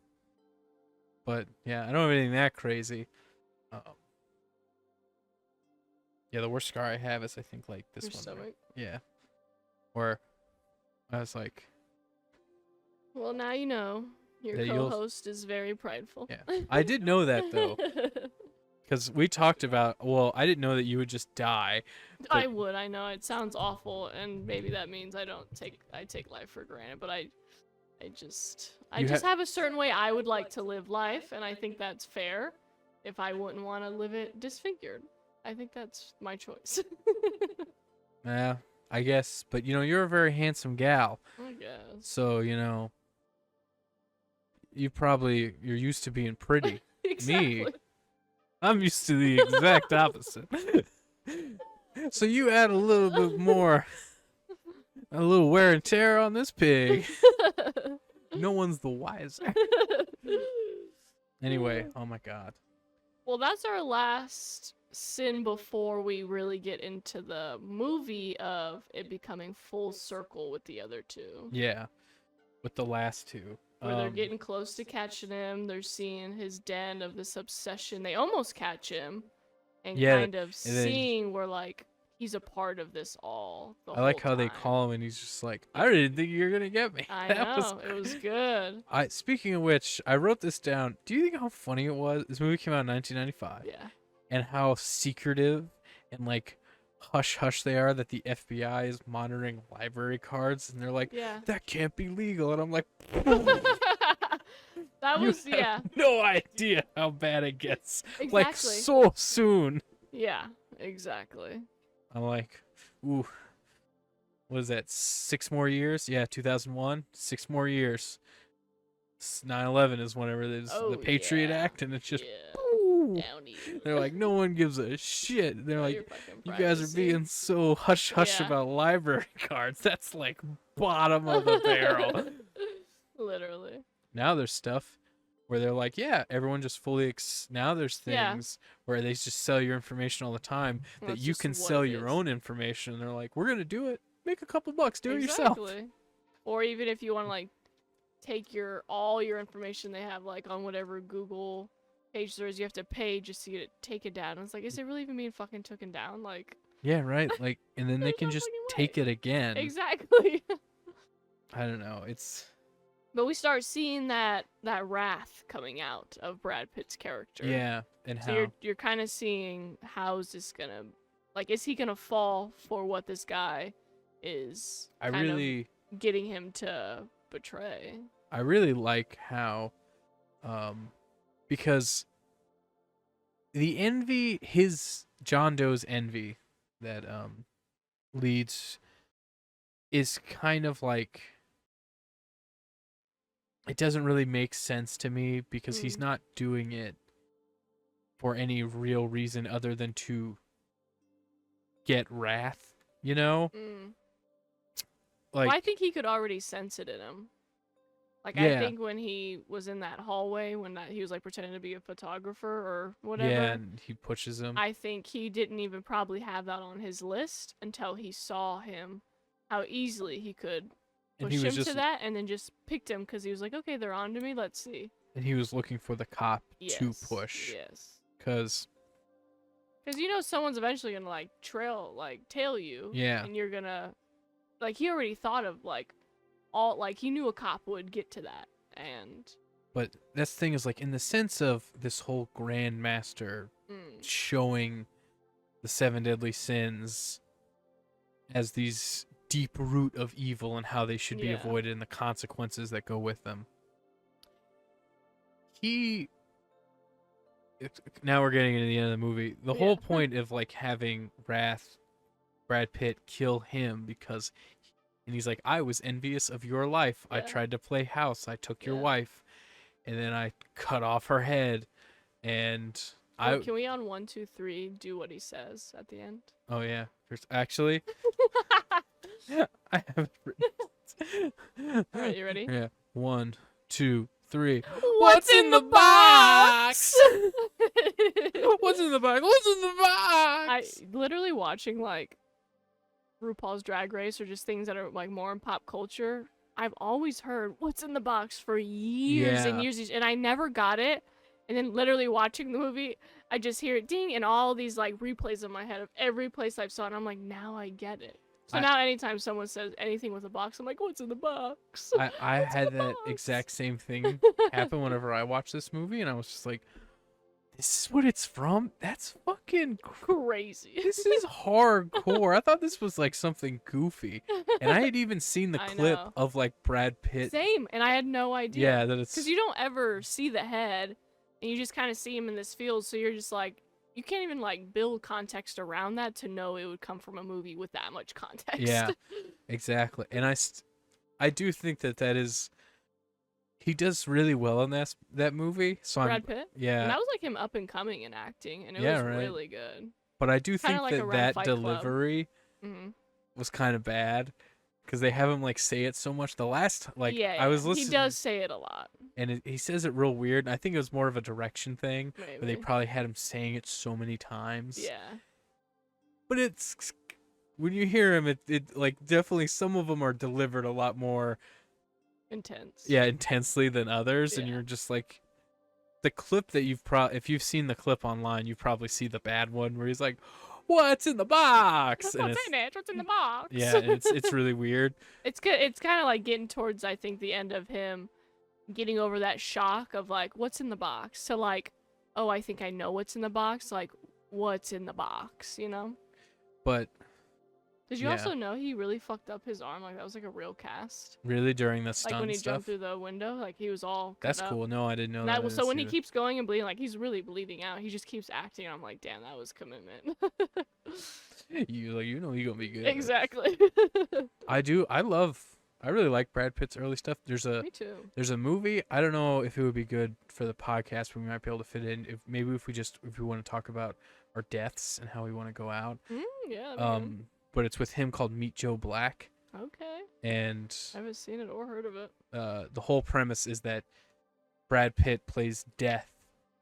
But yeah, I don't have anything that crazy. Yeah, the worst scar I have is I think like this Your one. stomach. Yeah. Where I was like, Well, now you know. Your That you'll- co-host is very prideful. yeah. I did know that though, because we talked about. Well, I didn't know that you would just die. I would. I know it sounds awful, and maybe that means I take life for granted. But I just You have a certain way I would like to live life, and I think that's fair. If I wouldn't want to live it disfigured, I think that's my choice. Yeah, I guess. But you know, you're a very handsome gal, I guess. so you know, you're used to being pretty. Exactly. I'm used to the exact opposite. So you add a little bit more, a little wear and tear on this pig. No one's the wiser. Anyway, oh my god. Well, that's our last sin before we really get into the movie of it becoming full circle with the other two. Yeah, with the last two. Where they're getting close to catching him. They're seeing his den of this obsession. They almost catch him. And Yeah, kind of then- seeing where, like, he's a part of this all. The I like whole how they time. call him and he's just like, I didn't think you were gonna get me. I That know. It was good. Speaking of which, I wrote this down. Do you think how funny it was? This movie came out in 1995. Yeah. And how secretive and like hush hush they are that the FBI is monitoring library cards and they're like, Yeah. that can't be legal. And I'm like, That you was, have yeah. no idea how bad it gets. Exactly. Like so soon. Yeah, exactly. I'm like, ooh, what is that? 6 more years? Yeah, 2001. 6 more years. 9/11 is whenever there's Oh, the Patriot yeah. Act, and it's just, Yeah. ooh. no. Down to you. They're like, no one gives a shit. They're Oh, like, your fucking you guys are privacy. being so hush-hush Yeah. about library cards. That's like bottom of the barrel. Literally. Now there's stuff where they're like, yeah, everyone just fully now there's Yeah. things where they just sell your information all the time that That's you just can what sell it your is. own information. And they're like, we're gonna do it. Make a couple bucks. Do it yourself. Exactly. Or even if you want to like take all your information they have like on whatever Google page there is, you have to pay just to get it taken down. And it's like, is it really even being fucking taken down? Like, Yeah, right. Like, and then they There's can no just fucking take way. it again. exactly. I don't know. It's But we start seeing that wrath coming out of Brad Pitt's character. yeah, and So how you're kind of seeing how's this gonna, like, is he gonna fall for what this guy is I kind of really getting him to betray? I really like how because the envy, his John Doe's envy that leads is kind of like, it doesn't really make sense to me because he's Mm. not doing it for any real reason other than to get wrath, you know? Mm. Like, Well, I think he could already sense it in him. Like, Yeah. I think when he was in that hallway, when he was like pretending to be a photographer or whatever, yeah, and he pushes him. I think he didn't even probably have that on his list until he saw him, how easily he could and push he him was just to that, and then just picked him because he was like, okay, they're on to me, let's see. and he was looking for the cop to Yes, push Yes. cuz Because you know someone's eventually gonna like tail you. Yeah. And you're gonna, like, he already thought of like all, like, he knew a cop would get to that, and but that's the thing is, like, in the sense of this whole Grandmaster showing the seven deadly sins as these deep root of evil and how they should be Yeah. avoided and the consequences that go with them. Now we're getting into the end of the movie. The whole Yeah. point of like having Brad Pitt kill him because, and he's like, I was envious of your life. I Yeah. tried to play house. I took your Yeah. wife, and then I cut off her head, and Oh, can we on 1, 2, 3 do what he says at the end? oh yeah, actually, I have it written. Alright, you ready? Yeah, 1, 2, 3. What's in the box? What's in the box? What's in the I box? literally watching like RuPaul's Drag Race or just things that are like more in pop culture. I've always heard what's in the box for years and Yeah. years, and I never got it. And then literally watching the movie, I just hear it ding and all these like replays in my head of every place I've saw it. And I'm like, now I get it. So I- now anytime someone says anything with a box, I'm like, what's in the box? I What's in had the that box? exact same thing happen whenever I watched this movie, and I was just like, this is what it's from? That's fucking Crazy. this is hardcore. I thought this was like something goofy. And I had even seen the I clip know. of like Brad Pitt. Same, and I had no idea. Yeah, that it's Because you don't ever see the head, and you just kind of see him in this field, so you're just like, you can't even like build context around that to know it would come from a movie with that much context. Yeah, exactly. And I do think that is, he does really well in that movie. So Brad Pitt. yeah, And that was like him up and coming in acting, and it Yeah, was right. really good. but I do kinda think like that around that Fight Club. delivery hmm was kind of bad because they have him like say it so much. The last like yeah, I was yeah. listening, He does say it a lot. and he says it real weird. And I think it was more of a direction thing, Maybe. but they probably had him saying it so many times. Yeah. But it's when you hear him, it like definitely some of them are delivered a lot more Intense. intensely than others, and Yeah. you're just like, the clip that if you've seen the clip online, you probably see the bad one where he's like, what's in the box? And What's it's, in it? What's in the box? yeah, and it's really weird. It's good. It's kind of like getting towards, I think, the end of him getting over that shock of like, what's in the box? To like, oh, I think I know what's in the box. Like, what's in the box? You know? But Did you Yeah. also know he really fucked up his arm? Like that was like a real cast. really, during the Like stunt when he stuff, jumped through the window, like he was all. cut that's up. cool. No, I didn't know And that. I that was, so didn't when see he that. keeps going and bleeding, like he's really bleeding out. He just keeps acting. And I'm like, damn, that was commitment. you know you're gonna be good. Exactly. I love I really like Brad Pitt's early stuff. Me too. There's a movie. I don't know if it would be good for the podcast, but we might be able to fit in. If we want to talk about our deaths and how we want to go out. Yeah. that'd be But it's with him called Meet Joe Black, good. Okay. and I haven't seen it or heard of it. the whole premise is that Brad Pitt plays death,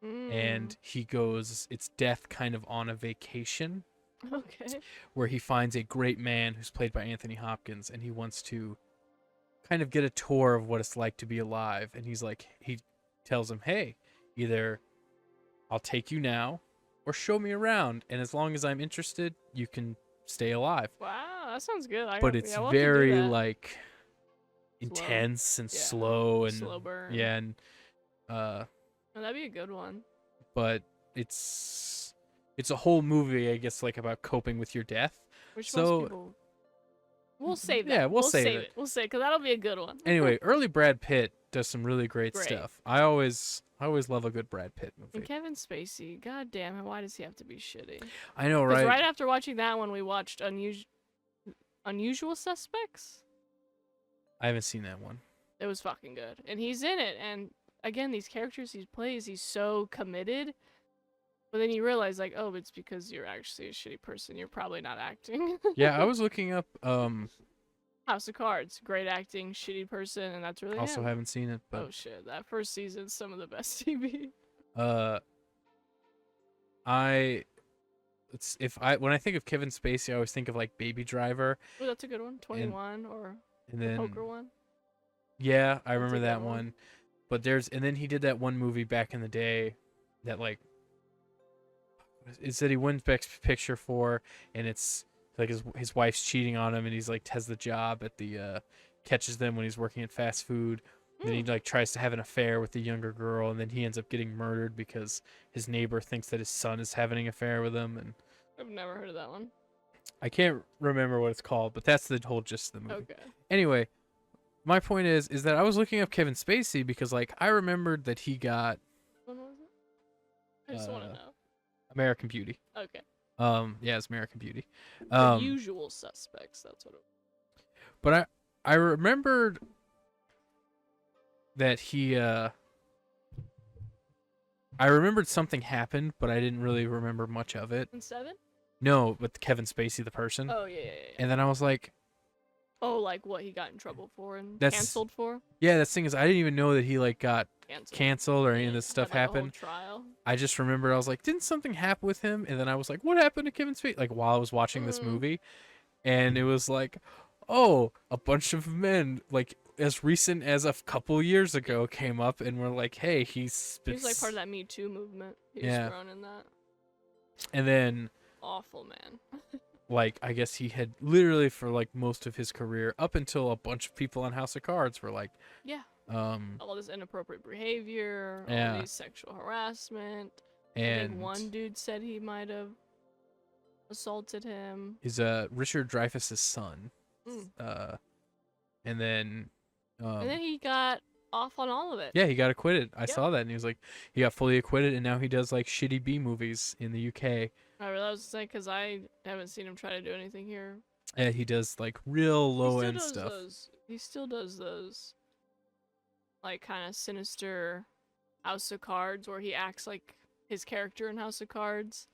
and he goes. It's death kind of on a vacation. Okay. Where he finds a great man who's played by Anthony Hopkins, and he wants to kind of get a tour of what it's like to be alive. And he tells him, hey, either I'll take you now or show me around, and as long as I'm interested, you can stay alive. Wow, that sounds good. But it's we'll have to do very that. like Slow. intense and Yeah. slow and Slow burn. yeah, and Oh, that'd be a good one. but it's a whole movie, I guess, like about coping with your death. Which So- most people. We'll save that. Yeah, we'll save save it. We'll save because that'll be a good one. Anyway, early Brad Pitt does some really great Great. stuff. I always love a good Brad Pitt And movie. Kevin Spacey, god damn it, why does he have to be shitty? I know, Because right? right after watching that one, we watched Unusual Suspects. I haven't seen that one. It was fucking good, and he's in it. And again, these characters he plays, he's so committed. But then you realize, like, oh, it's because you're actually a shitty person. You're probably not acting. Yeah, I was looking up. House of Cards, great acting, shitty person, and that's really Also him. haven't seen it, Oh but shit, that first season's some of the best TV. when I think of Kevin Spacey, I always think of like Baby Driver, Oh, that's a good one. 21 or and the then poker one. yeah, I That's a remember good that one. one. But then he did that one movie back in the day, that like it's that he wins Best Picture for, and it's like his wife's cheating on him, and he's like has the job at the catches them when he's working at fast food. And then he like tries to have an affair with the younger girl, and then he ends up getting murdered because his neighbor thinks that his son is having an affair with him. And I've never heard of that one. I can't remember what it's called, but that's the whole gist of the movie. Okay. Anyway, my point is that I was looking up Kevin Spacey because like I remembered that he got When was it? I just want to know. American Beauty. Okay. Yeah, it's American Beauty. The Usual Suspects. That's what it was. But I remembered that he I remembered something happened, but I didn't really remember much of it. And 7? No, with Kevin Spacey, the person. Oh, yeah. And then I was like, Oh, like what he got in trouble for and That's- canceled for? yeah, the thing is, I didn't even know that he like got Canceled. canceled or any of this stuff Had, like, a whole happened. trial. I just remember I was like, didn't something happen with him? And then I was like, what happened to Kevin Spacey? Like while I was watching this movie, and it was like, oh, a bunch of men like as recent as a couple years ago came up and were like, hey, he's He was like part of that Me Too movement. He was Yeah. thrown in that. And then Awful, man. like I guess he had literally for like most of his career up until a bunch of people on House of Cards were like, Yeah. um, All this inappropriate behavior, all Yeah. these sexual harassment. I and think one dude said he might have assaulted him. is Richard Dreyfuss's son. Mm. And then And then he got off on all of it. yeah, he got acquitted. I Yep. saw that, and he was like, he got fully acquitted, and now he does like shitty B movies in the UK. I realized because I haven't seen him try to do anything here. And he does like real low he still end does stuff. Those. He still does those, like kind of sinister House of Cards, where he acts like his character in House of Cards,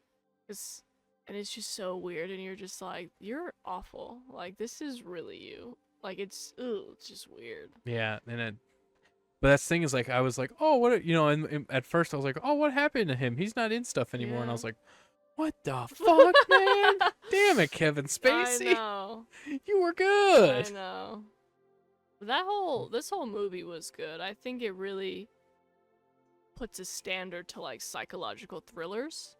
and it's just so weird, and you're just like, you're awful. Like this is really you. Like it's just weird. Yeah, and but that's the thing is like I was like, oh, what you know, and at first I was like, oh, what happened to him? He's not in stuff anymore, and I Yeah. was like, what the fuck, man? Damn it, Kevin I Spacey, know. you were good. I know. This whole movie was good. I think it really puts a standard to like psychological thrillers,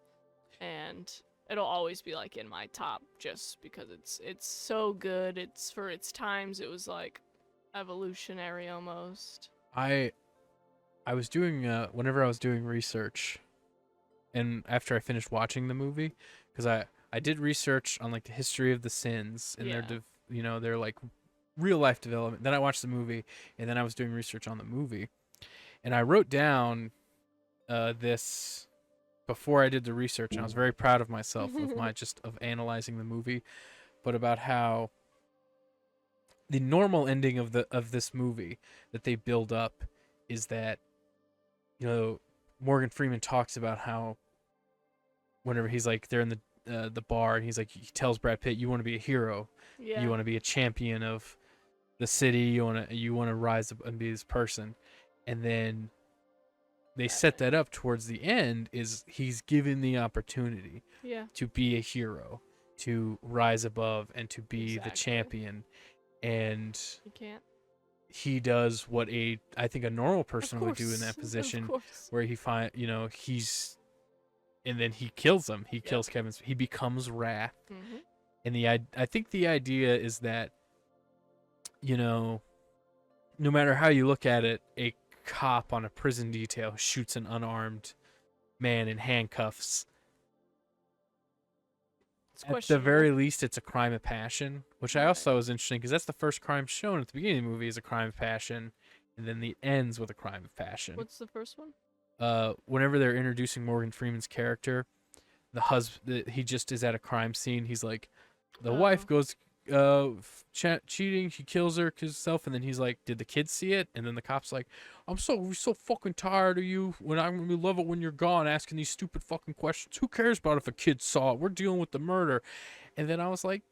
and it'll always be like in my top just because it's so good. It's for its times. It was like evolutionary almost. I was doing whenever I was doing research, and after I finished watching the movie, because I did research on like the history of the Sins and Yeah. their like real life development. Then I watched the movie, and then I was doing research on the movie, and I wrote down this before I did the research, and I was very proud of myself of analyzing the movie, but about how the normal ending of this movie that they build up is that, you know, Morgan Freeman talks about how whenever he's like they're in the bar and he's like he tells Brad Pitt, you want to be a hero, Yeah. you want to be a champion of the city, you want to rise up and be this person, and then they set that up towards the end is he's given the opportunity Yeah. to be a hero, to rise above and to be the Exactly. champion, and You can't. he does what I think a normal Of person would do in that course. position, Of course. where he's and then he kills him. He Yep. kills Kevin. He becomes Wrath, Mm-hmm. and I think the idea is that, you know, no matter how you look at it, a cop on a prison detail shoots an unarmed man in handcuffs. It's At the questionable. very least, it's a crime of passion, which I also Right. thought was interesting because that's the first crime shown at the beginning of the movie is a crime of passion, and then it ends with a crime of passion. What's the first one? Whenever they're introducing Morgan Freeman's character, he just is at a crime scene. He's like, the wife goes cheating, he kills her herself, and then he's like, did the kids see it? And then the cop's like, we're so fucking tired of you we love it when you're gone asking these stupid fucking questions. Who cares about if a kid saw it? We're dealing with the murder. And then I was like,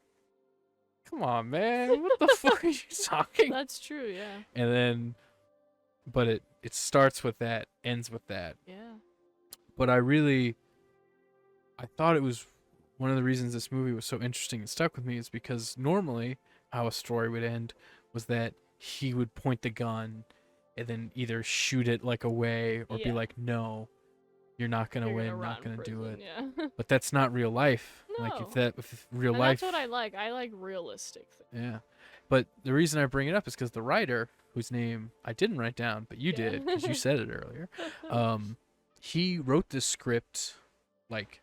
come on, man, what the fuck are you talking? That's true. Yeah. And then but it starts with that, ends with that. Yeah. But I thought it was one of the reasons this movie was so interesting and stuck with me is because normally how a story would end was that he would point the gun and then either shoot it like away or be Yeah. like, no, you're not gonna You're win, gonna not rot gonna in do it. prison, Yeah. But that's not real life. Like No. if real And life, that's what I like. I like realistic things. yeah. But the reason I bring it up is because the writer, whose name I didn't write down, but you Yeah. did because you said it earlier. He wrote this script like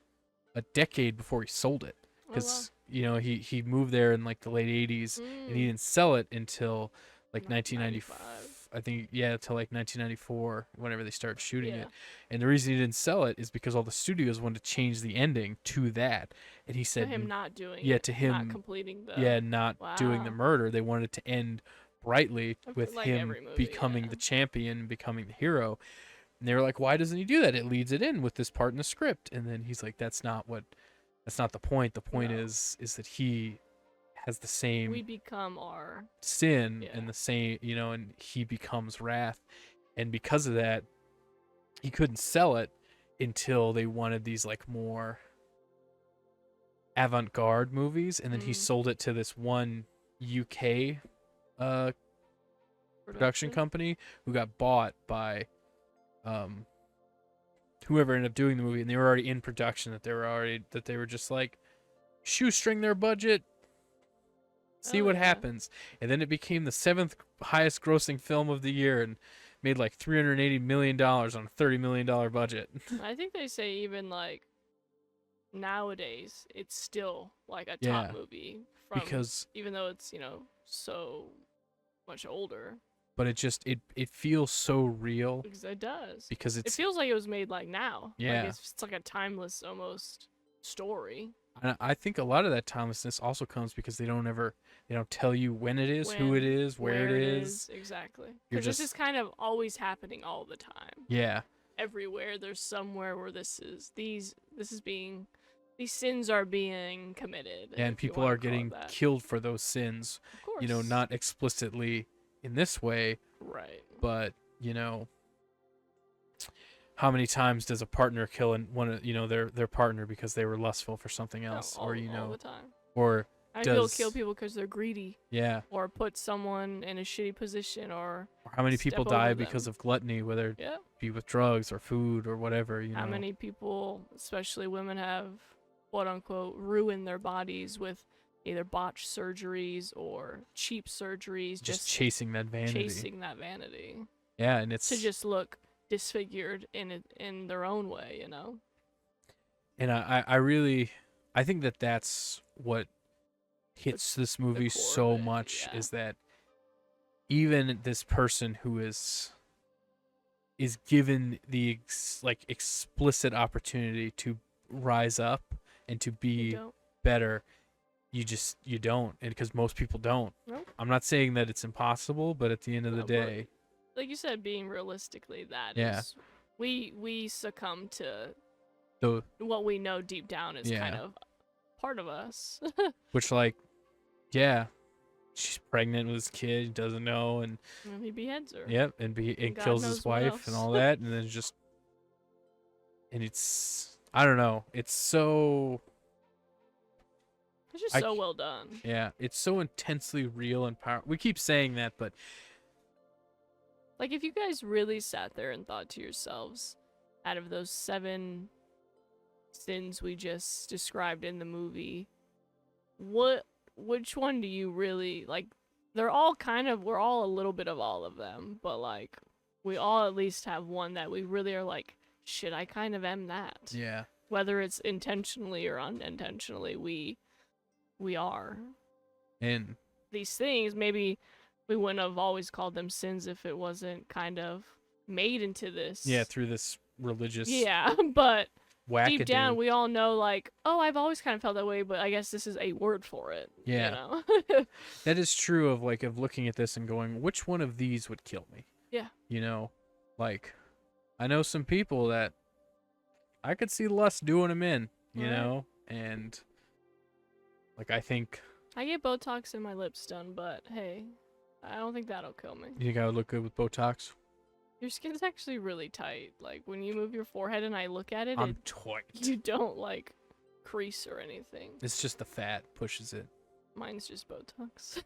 a decade before he sold it because he moved there in like the late 80s and he didn't sell it until like 1995. I think until like 1994 whenever they started shooting it. And the reason he didn't sell it is because all the studios wanted to change the ending to that, and he To said him not doing yeah, it, to him not completing the not doing the Wow. murder. They wanted it to end brightly with like him every movie, becoming yeah. the champion, becoming the hero. And they were like, why doesn't he do that? It leads it in with this part in the script. And then he's like, that's not the point. The point No. is that he has the same we become our sin Yeah. and the same, and he becomes Wrath. And because of that, he couldn't sell it until they wanted these like more avant-garde movies, and then he Mhm. sold it to this one UK production company who got bought by whoever ended up doing the movie, and they were already in production, that they were just like shoestring their budget, see Oh, what yeah. happens. And then it became the 7th highest grossing film of the year and made like $380 million on a $30 million budget. I think they say even like nowadays it's still like a top Yeah. movie from Because even though it's so much older but it feels so real because it does. because It it's feels like it was made like now. Yeah. Like it's like a timeless almost story. and I think a lot of that timelessness also comes because they don't tell you when it is, who it When, is, where it is. exactly. You're Because this just- is kind of always happening all the time. Yeah. Everywhere there's somewhere where these sins are being committed. And if you people wanna are call it getting that. killed for those sins, Of course. not explicitly in this way, right. but how many times does a partner kill their partner because they were lustful for something No, else, all, or all the time. or I people does- kill people because they're greedy yeah, or put someone in a shitty position or or how many Step people over die them. because of gluttony, whether it yeah. be with drugs or food or whatever, How many people, especially women, have quote unquote ruined their bodies with either botched surgeries or cheap surgeries, just chasing that vanity. chasing that vanity Yeah, and it's to just look disfigured in their own way, and I think that's what hits this movie core so of it, much yeah. is that even this person who is given the explicit opportunity to rise up and to You be don't. better, you don't, and because most people don't. Nope. I'm not saying that it's impossible, but at the end of the No, but day, like you said, being realistically, that Yeah. is we succumb to the what we know deep down is kind Yeah. of part of us. which like, yeah, she's pregnant with this kid, doesn't know, and And he beheads her. yep, and God kills knows his what wife and else. all that, and then just, and it's, I don't know, it's so, It's just I so c- well done. yeah, it's so intensely real and powerful. We keep saying that, but Like, if you guys really sat there and thought to yourselves, out of those 7 sins we just described in the movie, which one do you really, like, they're all kind of, we're all a little bit of all of them, but, like, we all at least have one that we really are like, shit, I kind of am that. yeah, Whether it's intentionally or unintentionally, we are. and These things, maybe we wouldn't have always called them sins if it wasn't kind of made into this. yeah, through this religious Yeah, but deep down wackadoo. we all know, like, oh, I've always kind of felt that way, but I guess this is a word for it. Yeah. You know? That is true of like of looking at this and going, which one of these would kill me? Yeah. You know, like I know some people that I could see lust doing them in, you Right. know, and like I think I get Botox in my lips done, but hey, I don't think that'll kill me. you think I would look good with Botox. Your skin's actually really tight. Like, when you move your forehead and I look at it, I'm tight. you don't, like, crease or anything. It's just the fat pushes it. Mine's just Botox.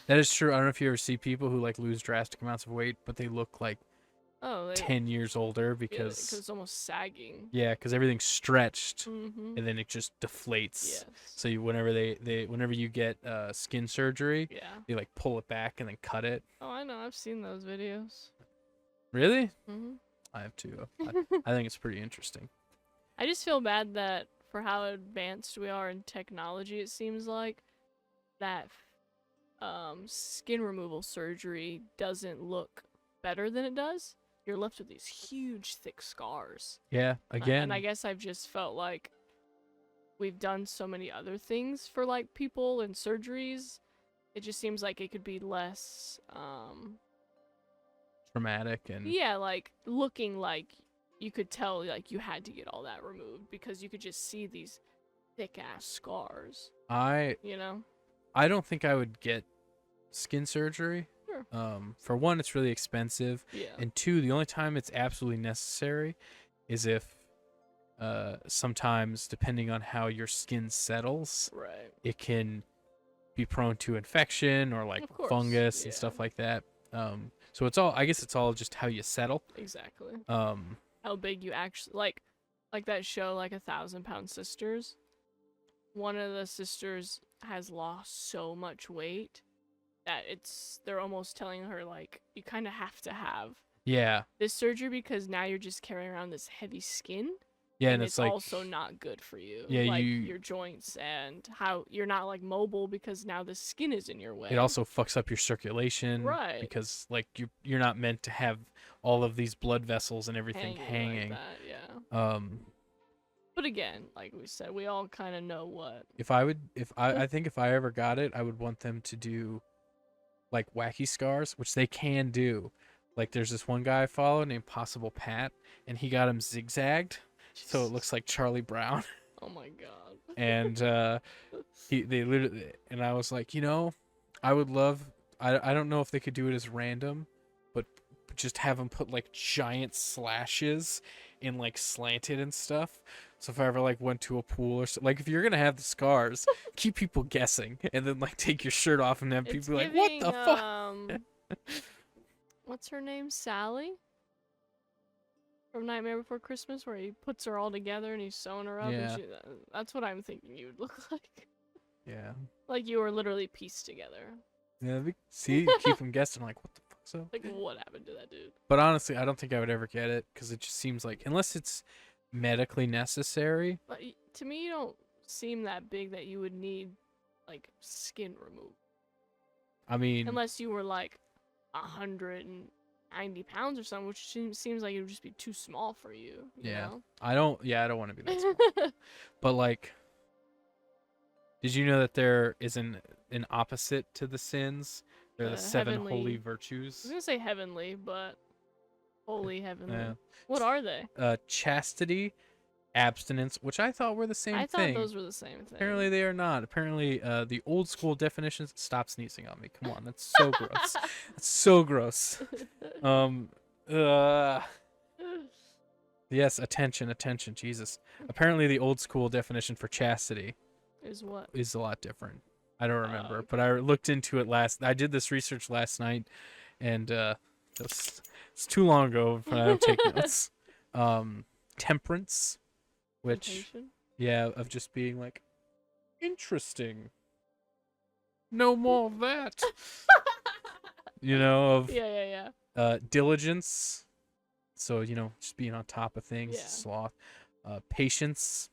That is true. I don't know if you ever see people who like lose drastic amounts of weight, but they look like Oh, 10 years older because because it's almost sagging. yeah, because everything's stretched Mm-hmm. and then it just deflates. Yes. So you, whenever you get skin surgery, Yeah. they like pull it back and then cut it. Oh, I know. I've seen those videos. Really? Mm-hmm. I have too. I think it's pretty interesting. I just feel bad that for how advanced we are in technology, it seems like that skin removal surgery doesn't look better than it does. You're left with these huge, thick scars. Yeah. Again. And I guess I've just felt like we've done so many other things for like people and surgeries. It just seems like it could be less, traumatic and yeah, like looking like you could tell like you had to get all that removed because you could just see these thick ass scars, I you know? don't think I would get skin surgery. Sure. For one, it's really expensive, Yeah. and two, the only time it's absolutely necessary is if sometimes depending on how your skin settles, Right. it can be prone to infection or like Of course, fungus and yeah. stuff like that. So it's all, I guess it's all just how you settle. Exactly. How big you actually like that show, like 1,000-Pound Sisters. One of the sisters has lost so much weight that they're almost telling her like you kind of have to have yeah. this surgery because now you're just carrying around this heavy skin. Yeah, and and it's like also not good for you. Yeah, like you- your joints and how you're not like mobile because now the skin is in your way. it also fucks up your circulation, Right. Because like you're not meant to have all of these blood vessels and everything hanging. hanging. Like that, yeah. But again, like we said, we all kind of know what. I think if I ever got it, I would want them to do like wacky scars, which they can do. Like there's this one guy I follow named Possible Pat, and he got him zigzagged, so it looks like Charlie Brown. Oh my god. And they literally, and I was like, I would love. I don't know if they could do it as random, but just have them put like giant slashes and like slanted and stuff. So if I ever like went to a pool or so, like if you're gonna have the scars, keep people guessing, and then like take your shirt off and have It's people be like, what the fuck? What's her name? Sally? From Nightmare Before Christmas, where he puts her all together and he's sewing her up. Yeah. And that's what I'm thinking you would look like. Yeah. Like you were literally pieced together. Yeah. See, keep them guessing. Like, what the fuck? So. Like, what happened to that dude? But honestly, I don't think I would ever get it because it just seems like unless it's medically necessary. But to me, you don't seem that big that you would need, like, skin removed. I mean, Unless you were, like, 190 pounds or something, which seems like it would just be too small for you. You Yeah. know? I don't want to be that small. But like, Did you know that there is an opposite to the sins? They're the seven Heavenly. holy I was virtues. gonna say heavenly, but holy heavenly. Yeah. What are they? Chastity, abstinence, which I thought were the same I thing. thought those were the same thing. Apparently they are not. Apparently, the old school definitions. Stop sneezing on me. Come on, that's so gross. That's so gross. Yes, attention. Jesus. Apparently, the old school definition for chastity Is what? is a lot different. I don't remember, okay. but I looked into it I did this research last night, and it's too long ago for I don't take notes. Temperance, which Temptation? yeah, of just being like interesting. No more of that. You know, of Yeah. diligence. So, just being on top of things, Yeah. sloth. Patience.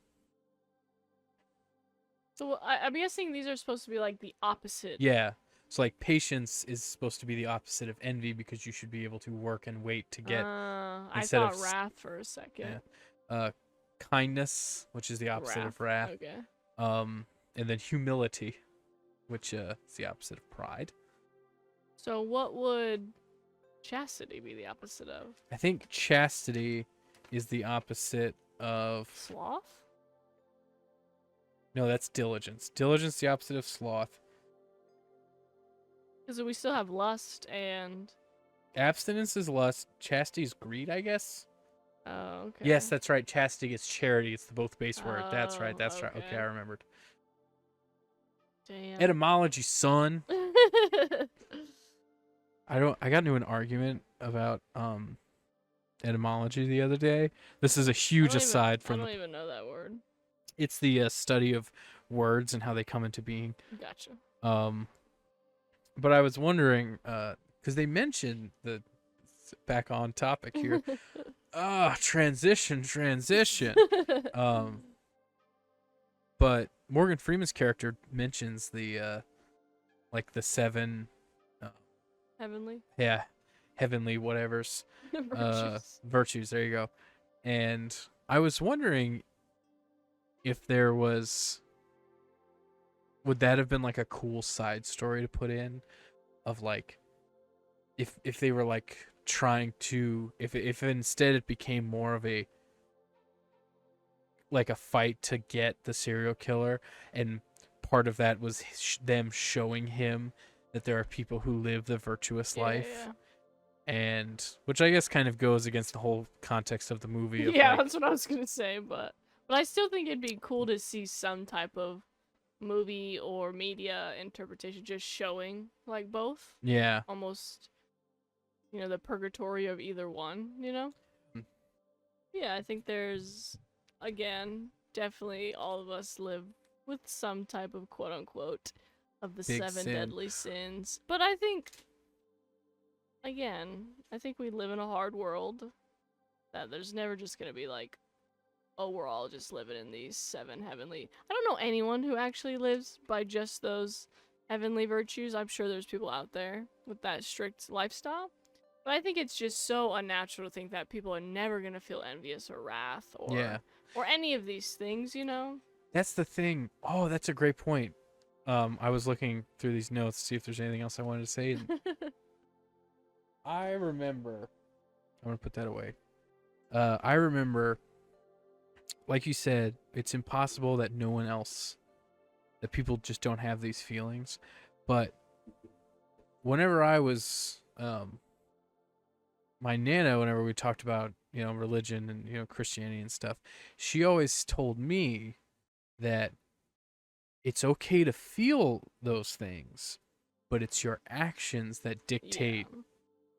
So I'm guessing these are supposed to be like the opposite. Yeah. So, like, patience is supposed to be the opposite of envy because you should be able to work and wait to get. I instead of thought wrath for a second. Yeah. Kindness, which is the opposite of wrath. Okay. And then humility, which is the opposite of pride. So what would chastity be the opposite of? I think chastity is the opposite of. Sloth? No, that's diligence. Diligence, the opposite of sloth. Because we still have lust and. Abstinence is lust. Chastity is greed, I guess. Oh, okay. Yes, that's right. Chastity is charity. It's the both base word. That's right. Oh, That's right. Okay, okay. I remembered. Damn. Etymology, son. I got into an argument about etymology the other day. This is a huge aside I from don't even know that word. it's the study of words and how they come into being. Gotcha. But I was wondering, because they mentioned back on topic here. Transition. But Morgan Freeman's character mentions the like the seven Heavenly. heavenly whatevers Virtues. virtues. There you go. And I was wondering if there was, would that have been like a cool side story to put in, of like if they were like trying to, if instead it became more of a like a fight to get the serial killer, and part of that was them showing him that there are people who live the virtuous life. Yeah. And which I guess kind of goes against the whole context of the movie. Of Yeah, like, that's what I was gonna say, but I still think it'd be cool to see some type of movie or media interpretation just showing like both. yeah. Almost, the purgatory of either one, Mm. Yeah, I think there's, again, definitely all of us live with some type of quote unquote of the Big 7 sin. deadly sins. But I think, again, we live in a hard world that there's never just gonna be like, oh, we're all just living in these 7 heavenly. I don't know anyone who actually lives by just those heavenly virtues. I'm sure there's people out there with that strict lifestyle. But I think it's just so unnatural to think that people are never gonna feel envious or wrath or any of these things, That's the thing. Oh, that's a great point. I was looking through these notes to see if there's anything else I wanted to say. I remember. I'm gonna put that away. I remember, like you said, it's impossible that that people just don't have these feelings. But whenever I was, my Nana, whenever we talked about, religion and, Christianity and stuff, she always told me that it's okay to feel those things, but it's your actions that dictate Yeah,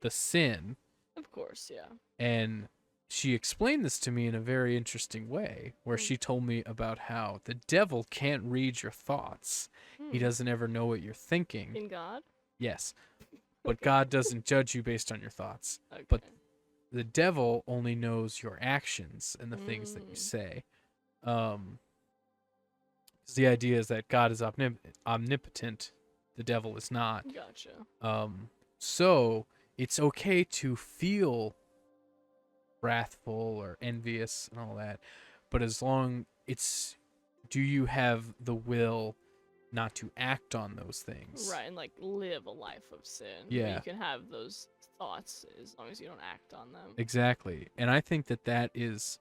the sin. of course, yeah. And she explained this to me in a very interesting way, where she told me about how the devil can't read your thoughts. He doesn't ever know what you're thinking. In God? Yes. But Okay. God doesn't judge you based on your thoughts. Okay. But the devil only knows your actions and the things that you Mm. say. 'Cause the idea is that God is omnipotent, the devil is not. Gotcha. So it's okay to feel wrathful or envious and all that, but as long do you have the will not to act on those things. Right, and like live a life of sin. Yeah. You can have those thoughts as long as you don't act on them. Exactly. And I think that that is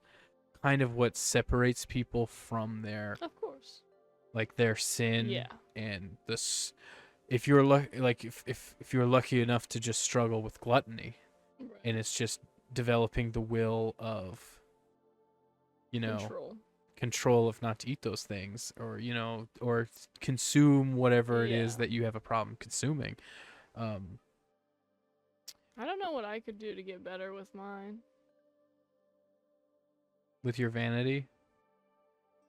kind of what separates people from their Of course. like their sin. Yeah. And this, if you're like if you're lucky enough to just struggle with gluttony, Right. and it's just developing the will of, you know, control of not to eat those things, or you know, or consume whatever it is Yeah. that you have a problem consuming. I don't know what I could do to get better with mine. With your vanity.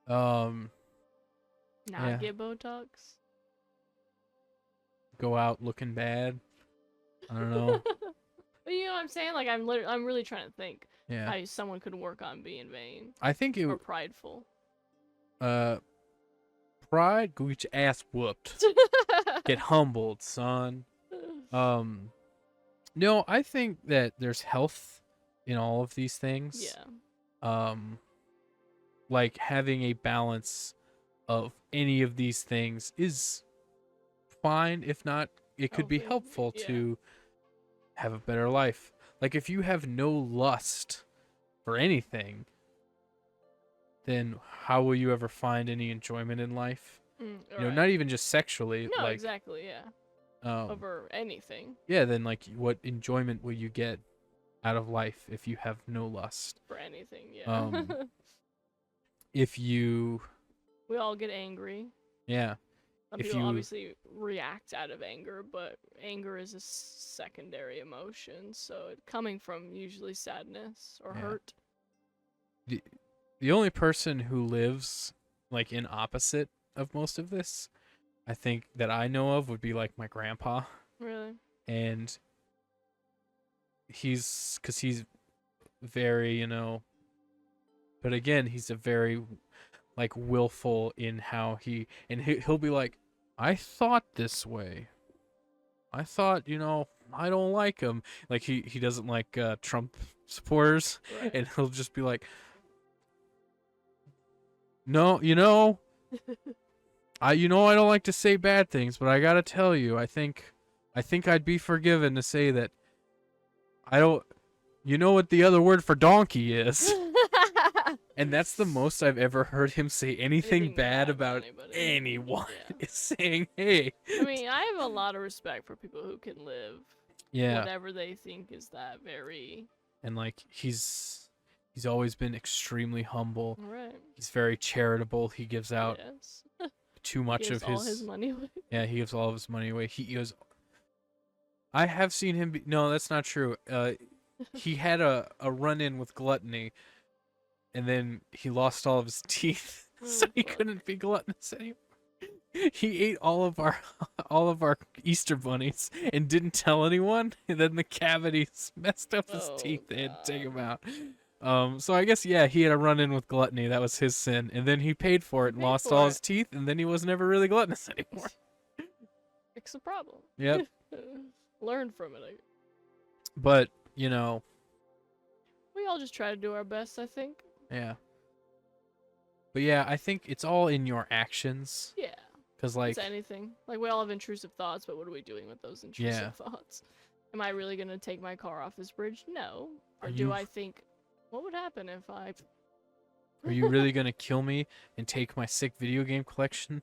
Not Yeah. get Botox. Go out looking bad. I don't know. But you know what I'm saying? Like I'm really trying to think Yeah. how someone could work on being vain I think it or prideful. pride, go get your ass whooped. Get humbled, son. No, I think that there's health in all of these things. Yeah. Like having a balance of any of these things is fine. If not, it could be Healthy, helpful yeah. to have a better life. Like if you have no lust for anything, then how will you ever find any enjoyment in life? You know, not even just sexually. No, like, exactly, yeah. Over anything yeah, then like what enjoyment will you get out of life if you have no lust? for anything, yeah. If you, We all get angry. yeah, Some if people you- obviously react out of anger, but anger is a secondary emotion, so it coming from usually sadness or Yeah. hurt. the only person who lives like in opposite of most of this, I think that I know of, would be like my grandpa. Really? And he's very, you know, but again, he's a very like willful in how he'll be like, I thought this way. I thought, you know, I don't like him. Like he doesn't like Trump supporters, Right. and he'll just be like, no, you know, I don't like to say bad things, but I gotta tell you, I think I'd be forgiven to say that I don't. You know what the other word for donkey is? And that's the most I've ever heard him say anything bad about anybody. anyone. Yeah. Is saying, hey. I mean, I have a lot of respect for people who can live Yeah. whatever they think is that very And like he's always been extremely humble. right. He's very charitable. He gives out Yes. too much Gives of all his money away. Yeah, he gives all of his money away. He goes. I have seen him. No, that's not true. He had a run-in with gluttony, and then he lost all of his teeth, so he fuck. couldn't be gluttonous anymore. He ate all of our Easter bunnies and didn't tell anyone. And then the cavities messed up his Oh, teeth. They had to take him God. out. So I guess yeah, he had a run-in with gluttony. That was his sin, and then he paid for it and Paid lost for all it. his teeth, and then he was never really gluttonous anymore. Fix the problem. Yep. Learn from it. But you know, We all just try to do our best, I think. yeah. But yeah, I think it's all in your actions. Yeah. Cause like, It's anything. Like we all have intrusive thoughts, but what are we doing with those intrusive thoughts? Am I really gonna take my car off this bridge? No. Or Are do you- I think, what would happen if I? are you really gonna kill me and take my sick video game collection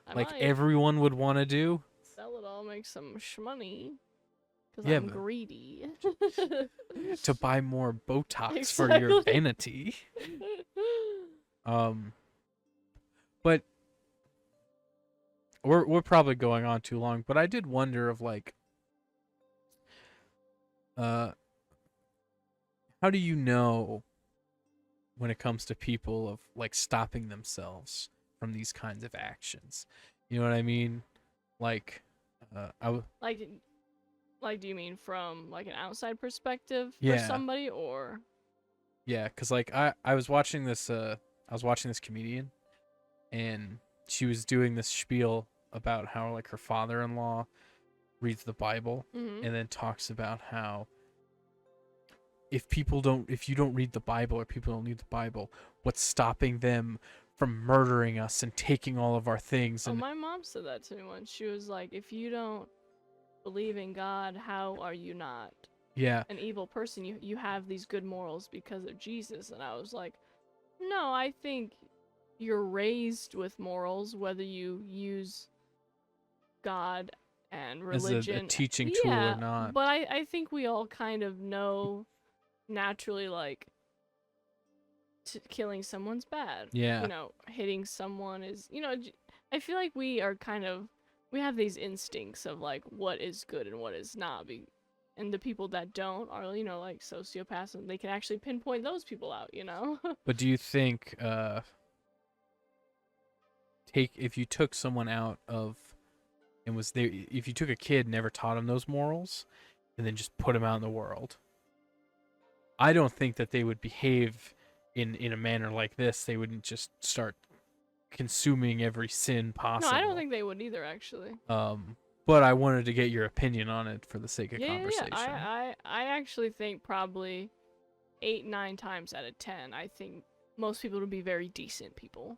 I like might everyone would want to do? sell it all, make some shmoney. Cause Yeah, I'm but- greedy. To buy more Botox for your Exactly. vanity. But we're probably going on too long. But I did wonder of like, how do you know when it comes to people of like stopping themselves from these kinds of actions? You know what I mean? Like, Like, do you mean from like an outside perspective for Yeah. somebody, or? yeah, cause like I was watching this comedian, and she was doing this spiel about how like her father-in-law reads the Bible Mhm. and then talks about how if you don't read the Bible or people don't read the Bible, what's stopping them from murdering us and taking all of our things. Oh, And my mom said that to me once. She was like, if you don't believe in God, how are you not yeah, an evil person? You have these good morals because of Jesus. And I was like, no, I think you're raised with morals, whether you use God and as religion. a teaching tool Yeah, or not. but I think we all kind of know naturally, like, killing someone's bad. Yeah. You know, hitting someone is, I feel like we are kind of, we have these instincts of, like, what is good and what is not. And the people that don't are, like, sociopaths, and they can actually pinpoint those people out, But do you think if you took someone out of and was there, if you took a kid and never taught him those morals and then just put him out in the world, I don't think that they would behave in a manner like this. They wouldn't just start consuming every sin possible. No, I don't think they would either, actually. But I wanted to get your opinion on it for the sake of Yeah, conversation. I actually think probably 8, 9 times out of 10, I think most people would be very decent people.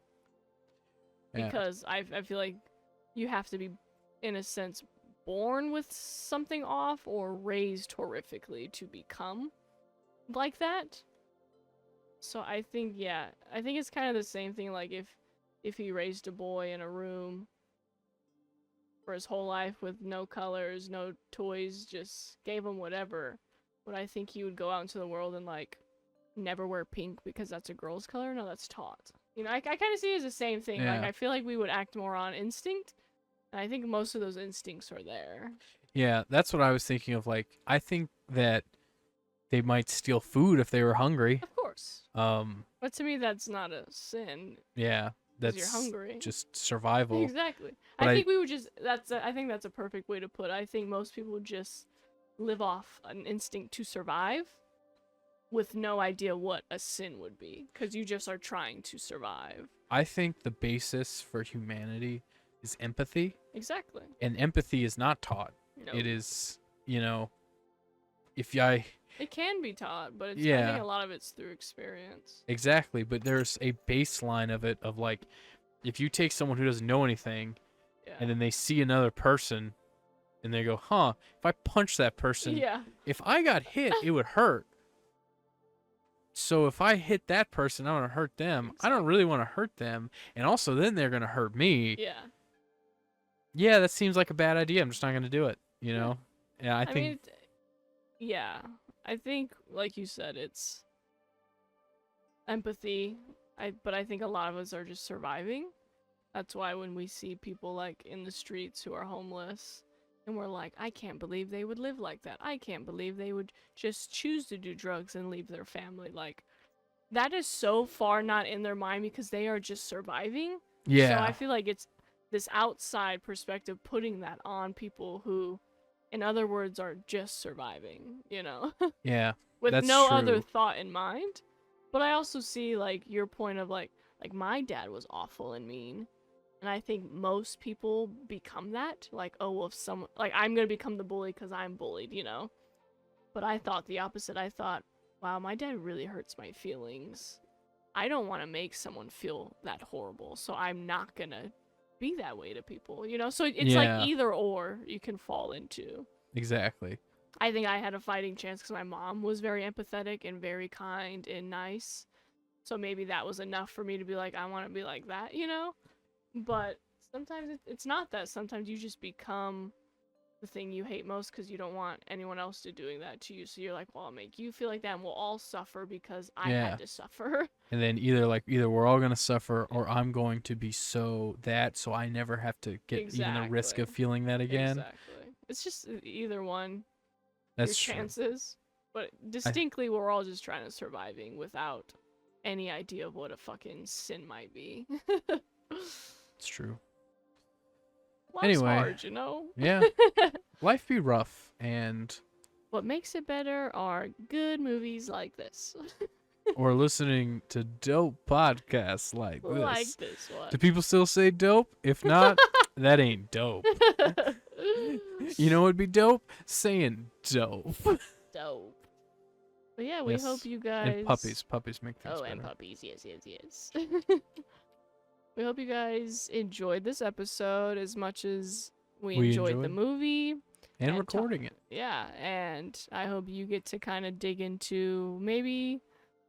Yeah. Because I feel like you have to be, in a sense, born with something off or raised horrifically to become like that. So I think, yeah, I think it's kind of the same thing, like if he raised a boy in a room for his whole life with no colors, no toys, just gave him whatever, would I think he would go out into the world and, like, never wear pink because that's a girl's color? No, that's taught. I kind of see it as the same thing. Yeah. Like, I feel like we would act more on instinct, and I think most of those instincts are there. Yeah, that's what I was thinking of. Like, I think that they might steal food if they were hungry. Of course. But to me, that's not a sin. Yeah, 'Cause that's you're hungry. just survival. Exactly. But I think we would just, I think that's a perfect way to put it. I think most people would just live off an instinct to survive with no idea what a sin would be, because you just are trying to survive. I think the basis for humanity is empathy, Exactly. and empathy is not taught. No. It is, if I It can be taught, but I Yeah. think a lot of it's through experience. exactly, but there's a baseline of it of like, if you take someone who doesn't know anything, Yeah. and then they see another person, and they go, "Huh, if I punch that person, Yeah. if I got hit, it would hurt. So if I hit that person, I'm gonna hurt them. I don't really want to hurt them, and also then they're gonna hurt me. Yeah. Yeah, that seems like a bad idea. I'm just not gonna do it. You know? Yeah, I think. mean, yeah. I think, like you said, it's empathy. But I think a lot of us are just surviving. That's why when we see people, like, in the streets who are homeless, and we're like, I can't believe they would live like that. I can't believe they would just choose to do drugs and leave their family. Like, that is so far not in their mind because they are just surviving. Yeah. So I feel like it's this outside perspective putting that on people who, in other words, are just surviving, Yeah. with That's no other true. thought in mind. But I also see, like, your point of, like my dad was awful and mean. And I think most people become that. Like, oh, well, if someone, like, I'm going to become the bully because I'm bullied, But I thought the opposite. I thought, wow, my dad really hurts my feelings. I don't want to make someone feel that horrible. So I'm not going to be that way to people, So it's Yeah. like either or you can fall into. Exactly. I think I had a fighting chance because my mom was very empathetic and very kind and nice. So maybe that was enough for me to be like, I want to be like that, But sometimes it's not that. Sometimes you just become the thing you hate most because you don't want anyone else to doing that to you. So you're like, well, I'll make you feel like that and we'll all suffer because I Yeah. had to suffer. And then either we're all gonna suffer, or I'm going to be so I never have to get even a risk of Exactly. feeling that again. Exactly. It's just either one. That's your true. chances. But distinctly, we're all just trying to surviving without any idea of what a fucking sin might be. It's true. Life's Anyway. hard, Yeah. Life be rough, and What makes it better are good movies like this. or listening to dope podcasts like this. Like this one. Do people still say dope? If not, that ain't dope. You know what'd be dope? Saying dope. Dope. But yeah, we Yes. hope you guys. And puppies. Puppies make things Oh, better. and puppies. Yes, yes, yes. We hope you guys enjoyed this episode as much as we We enjoyed the enjoyed. movie. And And recording it. Yeah, and I hope you get to kind of dig into maybe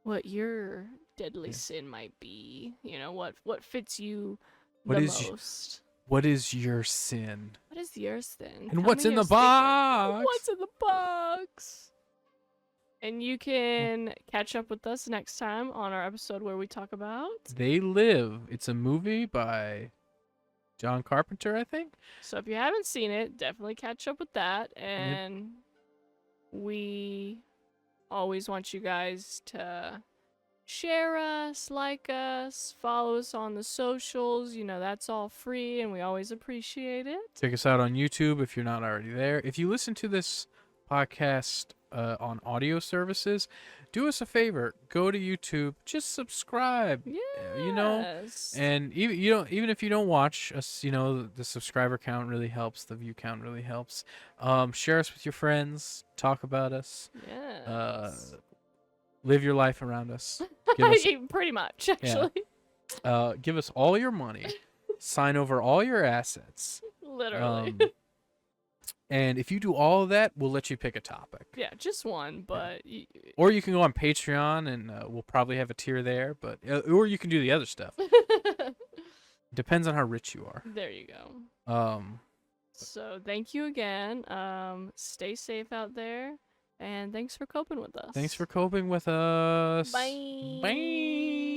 what your deadly Yeah. sin might be. You know, what fits you What the is y- most. What is your sin? What is yours then? And Tell what's me in your the secret. box? What's in the box? And you can catch up with us next time on our episode where we talk about. They Live. It's a movie by John Carpenter, I think. So if you haven't seen it, definitely catch up with that. And we always want you guys to share us, like us, follow us on the socials. You know, that's all free and we always appreciate it. Check us out on YouTube if you're not already there. If you listen to this podcast on audio services, do us a favor. Go to YouTube. Just subscribe. Yeah. You know, and even if you don't watch us, you know, the subscriber count really helps. The view count really helps. Share us with your friends. Talk about us. Yes. Live your life around us. Give us, Pretty much, actually. give us all your money. Sign over all your assets. Literally. And if you do all of that, we'll let you pick a topic. Yeah, just one, but Or you can go on Patreon, and we'll probably have a tier there. But or you can do the other stuff. Depends on how rich you are. there you go. So thank you again. Stay safe out there, and thanks for coping with us. Thanks for coping with us. Bye. Bye.